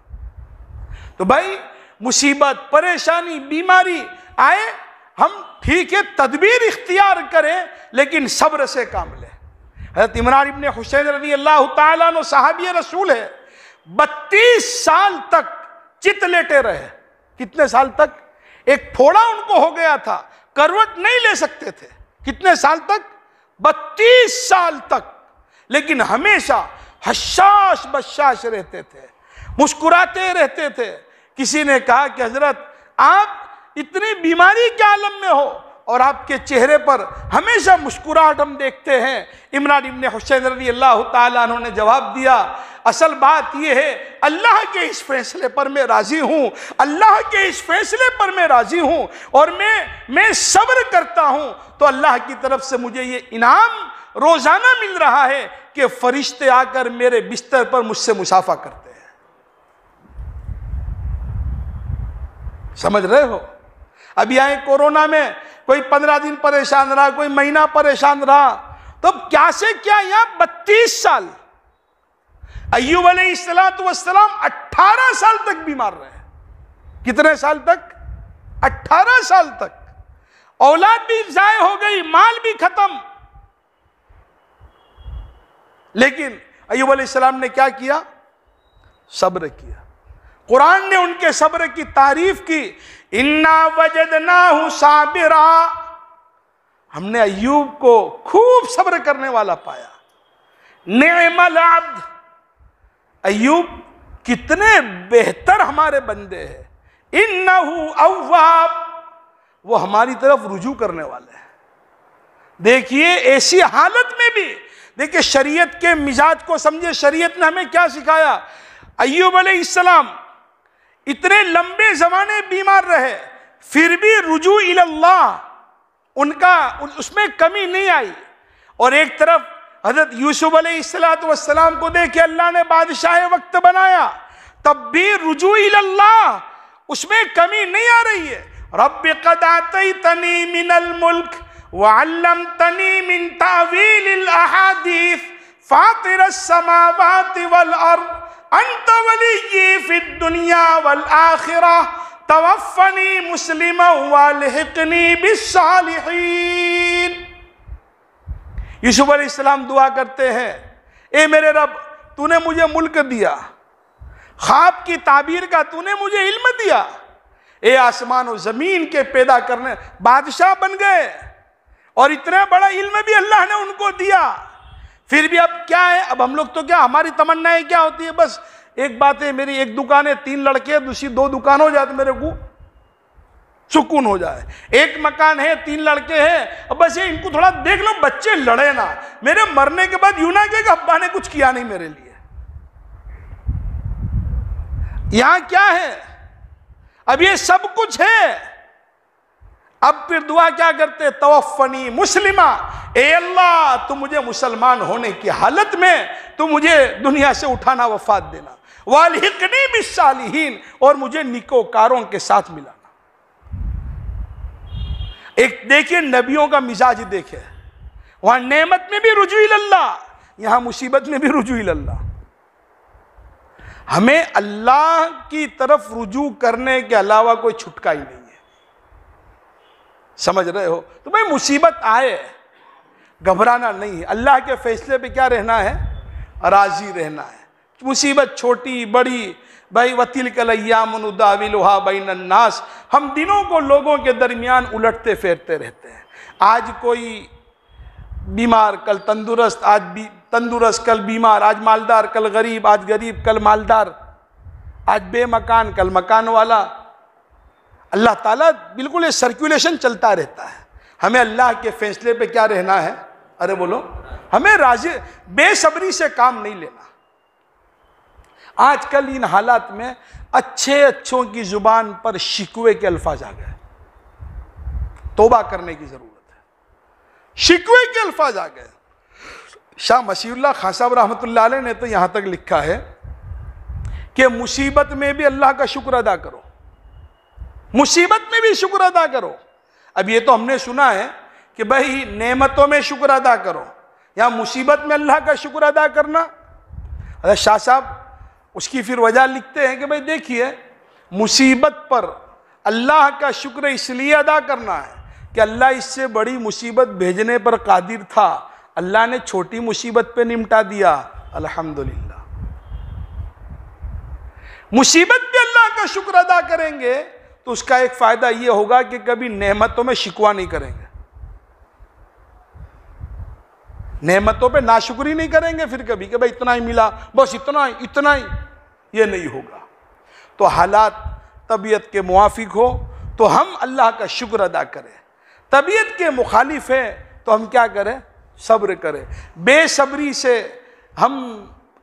तो भाई मुसीबत, परेशानी, बीमारी आए, हम ठीक है तदबीर इख्तियार करें लेकिन सब्र से काम लें। हज़रत इमरान इब्ने हुसैन रज़ी अल्लाह ताला अन्हु सहाबी रसूल है, 32 साल तक चित लेटे रहे। कितने साल तक? एक फोड़ा उनको हो गया था, करवट नहीं ले सकते थे। कितने साल तक? 32 साल तक। लेकिन हमेशा हशाश बशाश रहते थे, मुस्कुराते रहते थे। किसी ने कहा कि हजरत आप इतनी बीमारी के आलम में हो और आपके चेहरे पर हमेशा मुस्कुराहट हम देखते हैं। इमरान इब्ने हुसैन रज़ी अल्लाह ताला अन्हु ने जवाब दिया, असल बात यह है अल्लाह के इस फैसले पर मैं राजी हूं, अल्लाह के इस फैसले पर मैं राजी हूं और मैं सब्र करता हूं तो अल्लाह की तरफ से मुझे ये इनाम रोजाना मिल रहा है कि फरिश्ते आकर मेरे बिस्तर पर मुझसे मुसाफा करते हैं। समझ रहे हो? अभी आए कोरोना में कोई 15 दिन परेशान रहा, कोई महीना परेशान रहा, तो क्या से क्या यहां 32 साल। अय्यूब अलैहिस्सलाम 18 साल तक बीमार रहे। कितने साल तक? 18 साल तक। औलाद भी जाय हो गई, माल भी खत्म, लेकिन अय्यूब अलैहिस्सलाम ने क्या किया? सब्र किया। कुरान ने उनके सब्र की तारीफ की, इन्ना वजदनाहु साबिरा, हमने अय्यूब को खूब सब्र करने वाला पाया। निअमल अब्द, अय्यूब कितने बेहतर हमारे बंदे हैं। इन्नहु अव्वाब, वो हमारी तरफ रुजू करने वाले हैं। देखिए ऐसी हालत में भी देखिए शरीयत के मिजाज को समझे। शरीयत ने हमें क्या सिखाया? अय्यूब अलैहिस्सलाम इतने लंबे जमाने बीमार रहे, फिर भी रुजू इल्लाह उनका उसमें कमी नहीं आई। और एक तरफ हजरत यूसुफ अलैहिस्सलाम को देखे अल्लाह ने बादशाह वक्त बनाया, तब भी रुजू इल्लाह उसमें कमी नहीं आ रही है। रब्बि क़द आतैतनी मिनल मुल्क व अल्लमतनी मिन तावीलिल अहादीस फातिरस समावाति वल अर्द अंत वलिय्यी फिद दुनिया वल आखिरह तवफ़्फ़नी मुस्लिमन वअल्हिक़नी बिस्सालिहीन। यूसुफ अलैहिस्सलाम दुआ करते हैं, ए मेरे रब, तूने मुझे मुल्क दिया, ख्वाब की ताबीर का तूने मुझे इल्म दिया, ए आसमान और जमीन के पैदा करने, बादशाह बन गए और इतना बड़ा इल्म भी अल्लाह ने उनको दिया। फिर भी अब क्या है? अब हम लोग तो क्या, हमारी तमन्नाएं क्या होती है? बस एक बात है, मेरी एक दुकान है, 3 लड़के, दूसरी 2 दुकान हो जाए तो मेरे को सुकून हो जाए। एक मकान है, 3 लड़के हैं, अब बस ये इनको थोड़ा देख लो, बच्चे लड़े ना, मेरे मरने के बाद यूं ना कहेगा अब्बा ने कुछ किया नहीं मेरे लिए। यहां क्या है? अब ये सब कुछ है। अब फिर दुआ क्या करते? तवफ़्फ़नी मुस्लिमा, ए अल्लाह तू मुझे मुसलमान होने की हालत में तू मुझे दुनिया से उठाना, वफात देना, वअल्हिक़नी बिस्सालिहीन, और मुझे निकोकारों के साथ मिलाना। एक देखिए नबियों का मिजाज देखे, वहां नेमत में भी रुजू इल्लाह, यहां मुसीबत में भी रुजू इल्लाह। हमें अल्लाह की तरफ रुजू करने के अलावा कोई छुटका ही नहीं है। समझ रहे हो? तो भाई मुसीबत आए, घबराना नहीं है। अल्लाह के फैसले पे क्या रहना है? राजी रहना है। मुसीबत छोटी बड़ी, भाई वतिल कल अय्याम नुदाविलुहा बैनन नास, हम दिनों को लोगों के दरमियान उलटते फेरते रहते हैं। आज कोई बीमार कल तंदुरुस्त, आज तंदुरुस्त कल बीमार, आज मालदार कल गरीब, आज गरीब कल मालदार, आज बेमकान कल मकान वाला। अल्लाह ताला बिल्कुल ये सर्कुलेशन चलता रहता है। हमें अल्लाह के फैसले पे क्या रहना है? अरे बोलो, हमें राजी बेसब्री से काम नहीं लेना। आजकल इन हालात में अच्छों की जुबान पर शिकवे के अल्फाज आ गए। तौबा करने की जरूरत है। शिकवे के अल्फाज आ गए। शाह मशीउल्लाह खान साहब रहमतुल्लाह अलैह ने तो यहां तक लिखा है कि मुसीबत में भी अल्लाह का शुक्र अदा करो, मुसीबत में भी शुक्र अदा करो। अब ये तो हमने सुना है कि भाई नेमतों में शुक्र अदा करो, या मुसीबत में अल्लाह का शुक्र अदा करना। अरे शाह साहब उसकी फिर वजह लिखते हैं कि भाई देखिए, मुसीबत पर अल्लाह का शुक्र इसलिए अदा करना है कि अल्लाह इससे बड़ी मुसीबत भेजने पर कादिर था, अल्लाह ने छोटी मुसीबत पे निपटा दिया, अल्हम्दुलिल्लाह। मुसीबत पे अल्लाह का शुक्र अदा करेंगे तो उसका एक फायदा यह होगा कि कभी नेमतों में शिकवा नहीं करेंगे, नेमतों पे नाशुक्री नहीं करेंगे फिर कभी कि भाई इतना ही मिला, बस इतना ही, ये नहीं होगा। तो हालात तबीयत के मुआफिक हो तो हम अल्लाह का शुक्र अदा करें, तबीयत के मुखालिफ है तो हम क्या करें? सब्र करें। बेसब्री से हम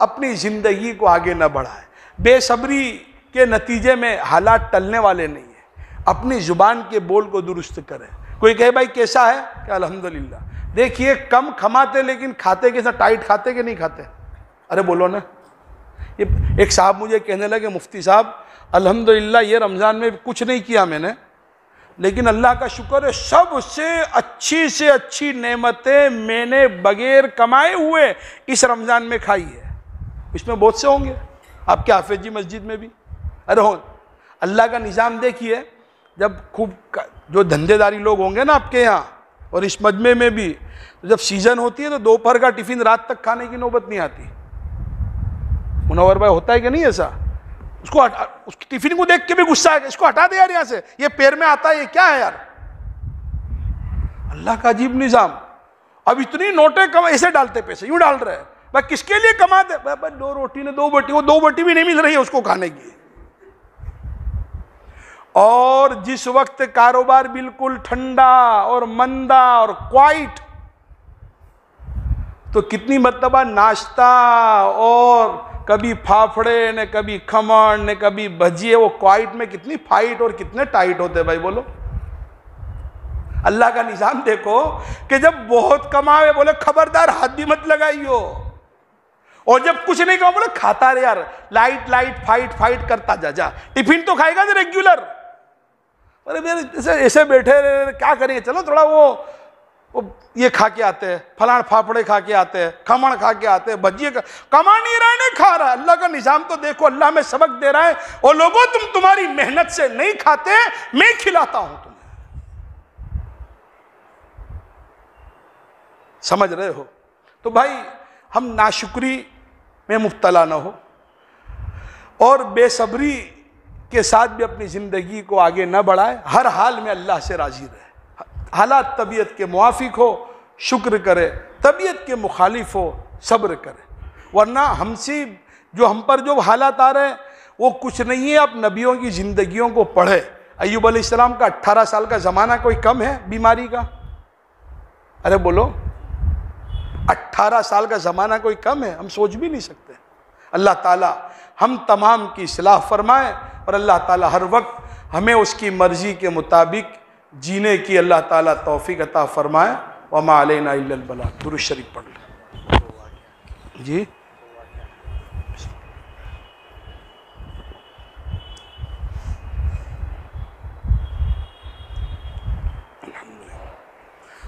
अपनी ज़िंदगी को आगे न बढ़ाएं। बेसब्री के नतीजे में हालात टलने वाले नहीं है। अपनी ज़ुबान के बोल को दुरुस्त करें। कोई कहे भाई कैसा है? क्या अल्हम्दुलिल्लाह। देखिए, कम कमाते लेकिन खाते कैसा? टाइट खाते कि नहीं खाते? अरे बोलो ना। ये एक साहब मुझे कहने लगे, मुफ्ती साहब अल्हम्दुलिल्लाह ये रमज़ान में कुछ नहीं किया मैंने, लेकिन अल्लाह का शुक्र है सबसे अच्छी नेमतें मैंने बगैर कमाए हुए इस रमज़ान में खाई है। इसमें बहुत से होंगे आपके हाफिज जी मस्जिद में भी। अरे हो, अल्लाह का निज़ाम देखिए, जब खूब जो धंधेदारी लोग होंगे ना आपके यहाँ और इस मजमे में भी, तो जब सीज़न होती है तो दोपहर का टिफ़िन रात तक खाने की नौबत नहीं आती। मुनव्वर भाई होता है कि नहीं ऐसा? उसको उसकी टिफिन को देख के भी गुस्सा है, इसको हटा दे यार यहाँ से, ये पैर में आता है, ये क्या है यार? अल्लाह का अजीब निजाम। अब इतनी नोटें कम ऐसे डालते, पैसे यूं डाल रहे हैं, भाई किसके लिए कमाते? भाई 2 रोटी ने 2 बटी, वो 2 बटी भी नहीं मिल रही है उसको खाने की। और जिस वक्त कारोबार बिल्कुल ठंडा और मंदा और क्वाइट, तो कितनी मर्तबा नाश्ता और कभी फाफड़े ने कभी खमण ने कभी भजिए, वो क्वाइट में कितनी फाइट और कितने टाइट होते भाई बोलो। अल्लाह का निजाम देखो कि जब बहुत कमावे बोले खबरदार हाथ भी मत लगाइयो, और जब कुछ नहीं कमा बोले खाता रहे यार, लाइट फाइट करता जा। टिफिन तो खाएगा ना रेगुलर। अरे मेरे ऐसे बैठे रहे क्या करेंगे, चलो थोड़ा वो ये खा के आते हैं, फलान फाफड़े खा के आते हैं, खमण खा के आते हैं, भजिए कमा नहीं रहा है, नहीं खा रहा है। अल्लाह का निजाम तो देखो, अल्लाह में सबक दे रहा है, और लोगों तुम तुम्हारी मेहनत से नहीं खाते, मैं खिलाता हूं तुम्हें। समझ रहे हो? तो भाई हम नाशुक्री में मुब्तला ना हो और बेसब्री के साथ भी अपनी जिंदगी को आगे न बढ़ाए। हर हाल में अल्लाह से राजी रहे। हालात तबीयत के मुआफिक हो शुक्र करे, तबीयत के मुखालिफ हो सब्र करे। वरना हमसे जो हम पर जो हालात आ रहे हैं वो कुछ नहीं है। आप नबियों की ज़िंदगियों को पढ़े। अय्यूब अलैहिस्सलाम का 18 साल का ज़माना कोई कम है बीमारी का? अरे बोलो, 18 साल का ज़माना कोई कम है? हम सोच भी नहीं सकते। अल्लाह ताला हम तमाम की इस्लाह फरमाए और अल्लाह ताला हर वक्त हमें उसकी मर्ज़ी के मुताबिक जीने की अल्लाह ताला तौफीक अता फरमाए। वमा अलैना इल्लल बलाग। दुरूद शरीफ पढ़ लें जी।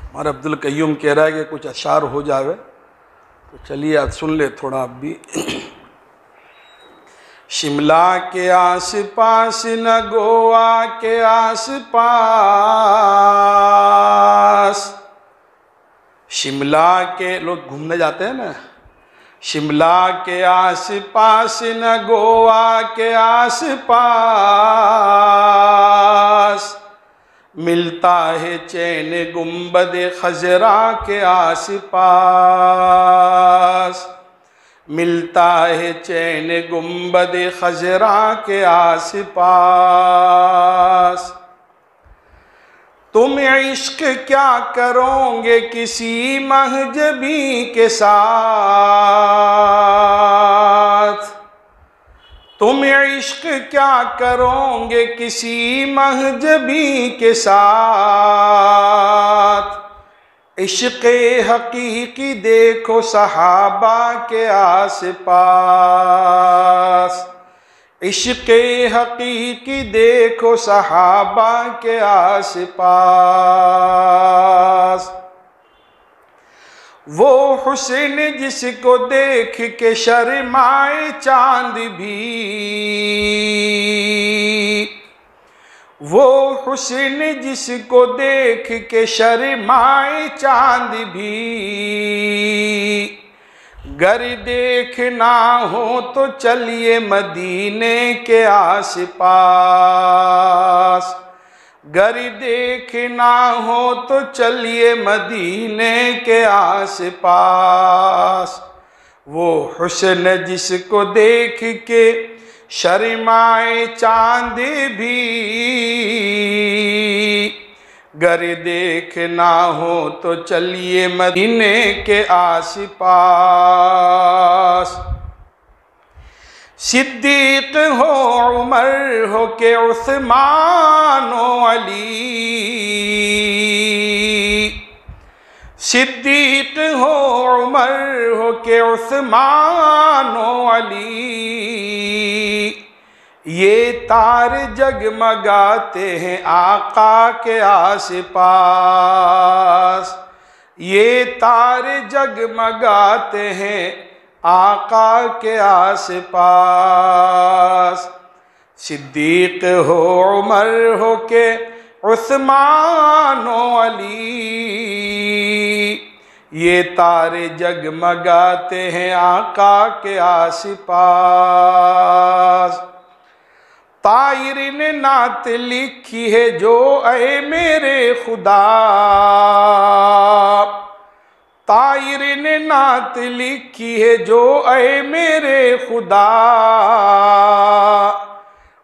हमारा अब्दुल कय्यूम कह रहा है कि कुछ अशार हो जावे, तो चलिए आज सुन ले थोड़ा आप भी। शिमला के आस पास न गोवा के आस पास, शिमला के लोग घूमने जाते हैं ना, शिमला के आस पास न गोवा के आस पास, मिलता है चैन गुंबद खजरा के आस पास, मिलता है चैन गुंबद खजरा के आस पास। तुम इश्क क्या करोगे किसी महजबी के साथ, तुम इश्क क्या करोगे किसी महजबी के साथ। इश्क़ हकीकी देखो सहाबा के आस पास, इश्क़ हकीकी देखो सहाबा के आस पास। वो हुस्न जिसको देख के शर्माए चांद भी, वो हुस्न जिसको देख के शर्माए चांद भी। गर देखना हो तो चलिए मदीने के आस पास, गर देखना हो तो चलिए मदीने के आस पास। वो हुस्न जिसको देख के शर्माए चांद भी, गर देखना हो तो चलिए मदीने के आस पास। सिद्दीक हो उमर हो के उस्मान व अली, सिद्दीक हो उमर हो के उस्मान व अली। ये तार जगमगाते हैं आका के आस पास, ये तार जगमगाते हैं आका के आस पास। सिद्दीक हो उमर हो के उस्मान व अली, ये तारे जगमगाते हैं आका के आस पास। तायर ने नात लिखी है जो ऐ मेरे खुदा, तायर ने नात लिखी है जो ऐ मेरे खुदा।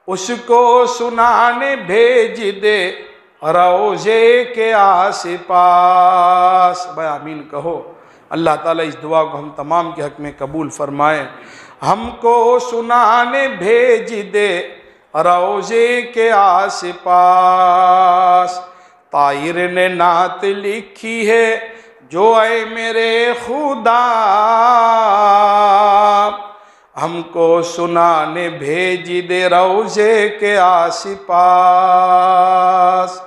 उसको सुनाने भेज दे रोज़े के आस पास। भाई आमीन कहो। अल्लाह ताला इस दुआ को हम तमाम के हक़ में कबूल फरमाए। हमको सुनाने भेज दे रोज़े के आस पास। ताहिर ने नात लिखी है जो ऐ मेरे खुदा, हमको सुनाने भेज दे रोज़े के आस पास।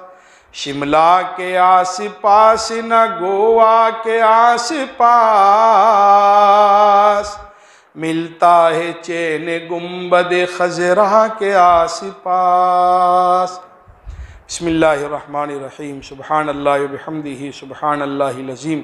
शिमला के आस पास न गोवा के आस पास, मिलता है चैन गुंबद खजरा के आस पास। बिस्मिल्लाहिर्रहमानिर्रहीम। सुब्हानल्लाहि व बिहम्दिही सुब्हानल्लाहिल अज़ीम।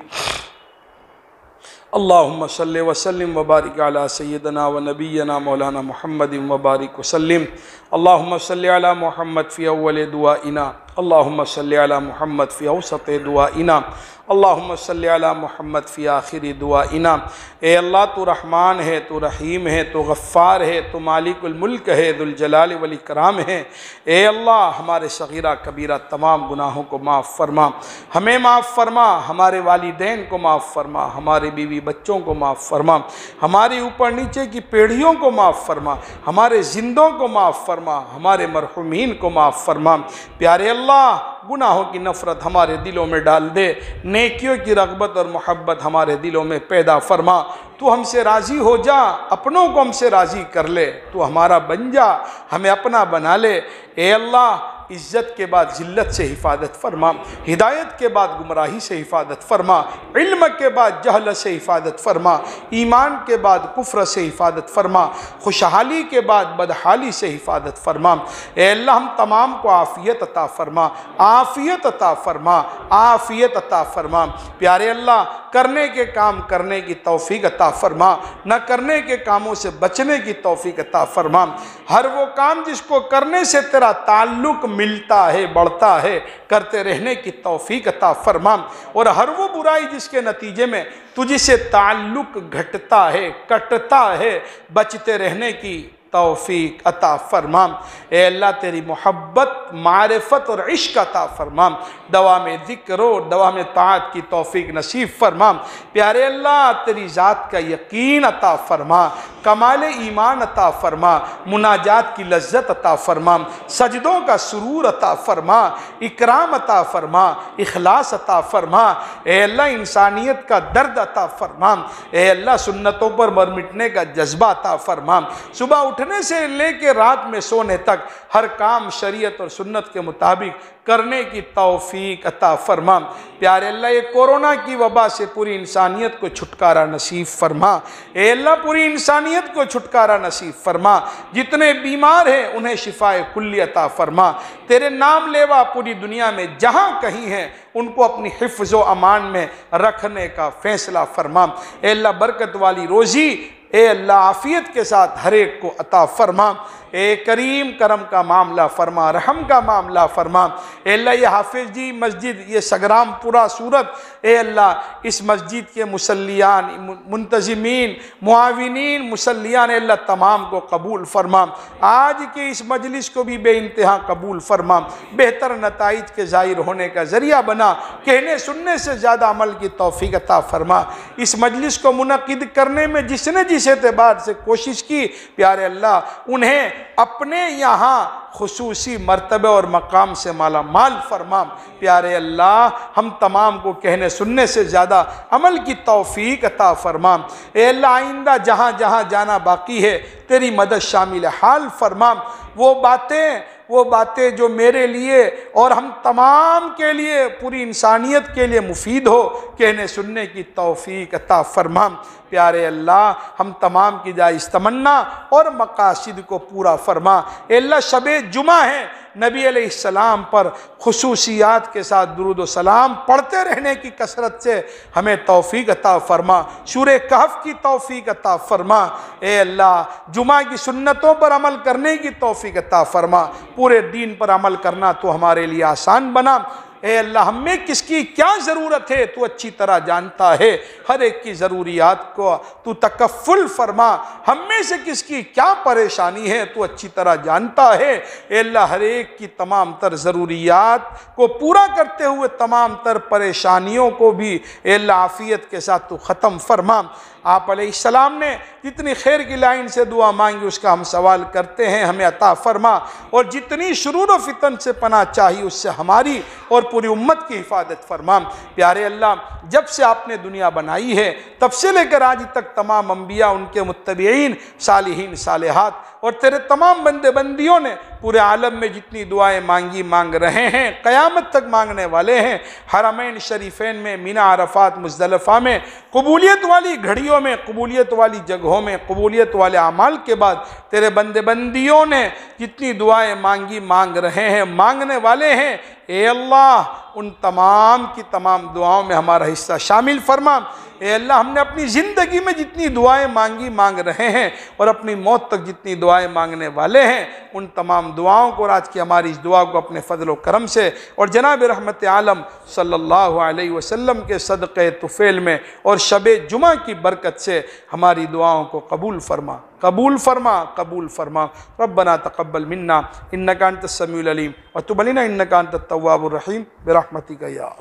अल्लाहुम्मा सल्लि व सल्लिम व बारिक अला सय्यदना व नबियना मौलाना मुहम्मदिन व बारिक व सल्लिम। अल्लाहुम्मा सल्लि अला मुहम्मद फ़ी अव्वल दुआइना, अल्लाहुम्मा सल्लि अला मुहम्मद फ़ी औसत दुआइना, अल्लाहुम्मा सल्लि अला मुहम्मद फ़ी आखिरी दुआइना। ए अल्लाह तू रहमान है, तू रहीम है, तू गफ़्फ़ार है, तू मालिकुल मुल्क है, दुल जलाल वल इकराम है। ए अल्लाह हमारे सग़ीरा कबीरा तमाम गुनाहों को माफ़ फरमा, हमें माफ़ फरमा, हमारे वालिदैन को माफ़ फरमा, हमारे बीवी बच्चों को माफ़ फरमा, हमारी ऊपर नीचे की पीढ़ियों को माफ़ फरमा, हमारे जिंदों को माफ़ फरमा, हमारे मरहुमीन को माफ़ फरमा। प्यारे अल्लाह गुनाहों की नफ़रत हमारे दिलों में डाल दे, नेकियों की रग़बत और मोहब्बत हमारे दिलों में पैदा फरमा। तू हमसे राज़ी हो जा, अपनों को हमसे राज़ी कर ले, तू हमारा बन जा, हमें अपना बना ले। ए अल्लाह इज़्ज़त के बाद ज़िल्लत से हिफाजत फरमा, हिदायत के बाद गुमराही से हिफाजत फरमा, इल्म के बाद जहल से हिफाजत फरमा, ईमान के बाद कुफ्र से हिफाजत फरमा, खुशहाली के बाद बदहाली से हिफाजत फरमा। ए अल्लाह हम तमाम को आफ़ियत अता फरमा, आफ़ियत अता फरमा, आफ़ियत अता फरमा। प्यारे अल्लाह, करने के काम करने की तौफीक अता फरमा, न करने के कामों से बचने की तौफीक अता फरमा। हर वो काम जिसको करने से तेरा ताल्लुक मिलता है, बढ़ता है, करते रहने की तौफीक अता फरमा। और हर वो बुराई जिसके नतीजे में तुझसे ताल्लुक घटता है, कटता है, बचते रहने की तौफीक अता फरमा। ए अल्लाह, तेरी मोहब्बत, मारिफत और इश्क अता फरमा। दवा में ज़िक्र और दवा में ताअत की तौफीक नसीब फरमा। प्यारे अल्लाह, तेरी ज़ात का यकीन अता फरमा, कमाल ईमान अता फरमा, मुनाजात की लज्जत अता फरमा, सजदों का सुरूर अता फरमा, इकराम अता फरमा, इखलास अता फरमा। ए अल्लाह, इंसानियत का दर्द अता फरमा। ए अल्लाह, सुन्नतों पर मर मिटने का जज्बा अता फरमा। सुबह उठने से लेके रात में सोने तक हर काम शरीयत और सुन्नत के मुताबिक करने की तौफीक अता फरमा। प्यारे अल्लाह, ये कोरोना की वबा से पूरी इंसानियत को छुटकारा नसीब फरमा। ए अल्लाह, पूरी इंसानियत को छुटकारा नसीब फरमा। जितने बीमार हैं उन्हें शिफाए कुल्ली अता फरमा। तेरे नाम लेवा पूरी दुनिया में जहाँ कहीं हैं उनको अपनी हिफ्ज़ व अमान में रखने का फ़ैसला फरमा। ए अल्लाह, बरकत वाली रोज़ी, ए अल्लाह, आफ़ियत के साथ हर एक को अता फरमा। ए करीम, करम का मामला फरमा, रहम का मामला फरमा। ए अल्लाह, ये हाफिज़ जी मस्जिद, ये सगरामपुरा सूरत, ए अल्लाह, इस मस्जिद के मुसल्लियान, मुंतज़िमीन, मुआविनीन, मुसल्लियान, ए अल्लाह, तमाम को कबूल फरमा। आज के इस मजलिस को भी बेइंतहा कबूल फरमा। बेहतर नताइज के ज़ाहिर होने का ज़रिया बना। कहने सुनने से ज़्यादा अमल की तौफीक अता फरमा। इस मजलिस को मुनक़िद करने में जिसने जिस एतबार से कोशिश की, प्यारे अल्लाह, उन्हें अपने यहाँ खुसूसी मर्तबे और मकाम से माला माल फरमा। प्यारे अल्लाह, हम तमाम को कहने सुनने से ज़्यादा अमल की तौफीक अता फरमा। ए अल्लाह, आइंदा जहाँ जहाँ जाना बाकी है तेरी मदद शामिल हाल फरमा। वो बातें जो मेरे लिए और हम तमाम के लिए, पूरी इंसानियत के लिए मुफीद हो, कहने सुनने की तौफीक अता फरमा। प्यारे अल्लाह, हम तमाम की जायज़ तमन्ना और मकासिद को पूरा फरमा। अल्लाह, शबे जुमा है, नबी अलैहिस्सलाम पर खुसूसियात के साथ दुरूद व सलाम पढ़ते रहने की कसरत से हमें तौफीक अता फरमा। सूरे कहफ की तौफीक अता फरमा। ए अल्लाह, जुमा की सुन्नतों पर अमल करने की तौफीक अता फरमा। पूरे दीन पर अमल करना तो हमारे लिए आसान बना। ए अल्लाह, हमें किसकी क्या ज़रूरत है तू अच्छी तरह जानता है। हर एक की ज़रूरियात को तू तकफ़ुल फरमा। हम में से किसकी क्या परेशानी है तू अच्छी तरह जानता है। ए अल्लाह, हर एक की तमाम तर ज़रूरियात को पूरा करते हुए तमाम तर परेशानियों को भी ए अल्लाह आफ़ियत के साथ तू ख़त्म फरमा। आप अलैहिस्सलाम ने जितनी खैर की लाइन से दुआ मांगी उसका हम सवाल करते हैं, हमें अता फरमा। और जितनी शुरूर व फितन से पनाह चाहिए उससे हमारी और पूरी उम्मत की हिफाजत फरमा। प्यारे अल्लाह, जब से आपने दुनिया बनाई है तब से लेकर आज तक तमाम अंबिया, उनके मुत्तबीईन, सालिहीन, सालिहात और तेरे तमाम बंदे बंदियों ने पूरे आलम में जितनी दुआएं मांगी, मांग रहे हैं, क़यामत तक मांगने वाले हैं। हरमैन शरीफैन में, मीना अरफात, मुज़दलिफ़ा में, कबूलियत वाली घड़ियों में, कबूलियत वाली जगहों में, कबूलियत वाले अमाल के बाद तेरे बंदे बंदियों ने जितनी दुआएं मांगी, मांग रहे हैं, मांगने वाले हैं, ए अल्लाह, उन तमाम की तमाम दुआओं में हमारा हिस्सा शामिल फरमा। ए अल्लाह, हमने अपनी ज़िंदगी में जितनी दुआएं मांगी, मांग रहे हैं और अपनी मौत तक जितनी दुआएं मांगने वाले हैं, उन तमाम दुआओं को, आज की हमारी इस दुआ को अपने फ़ज़ल व करम से और जनाब रहमत आलम सल्लल्लाहु अलैहि वसल्लम के सदक़े तुफ़ैल में और शबे जुमा की बरकत से हमारी दुआओं को कबूल फरमा, कबूल फरमा, कबूल फरमा। रब्बना तक़ब्बल मिन्ना इन्नका अंतस समीउल अलीम व तुब अलैना इन्नका अंतत तव्वाबुर रहीम बिरहमतिका या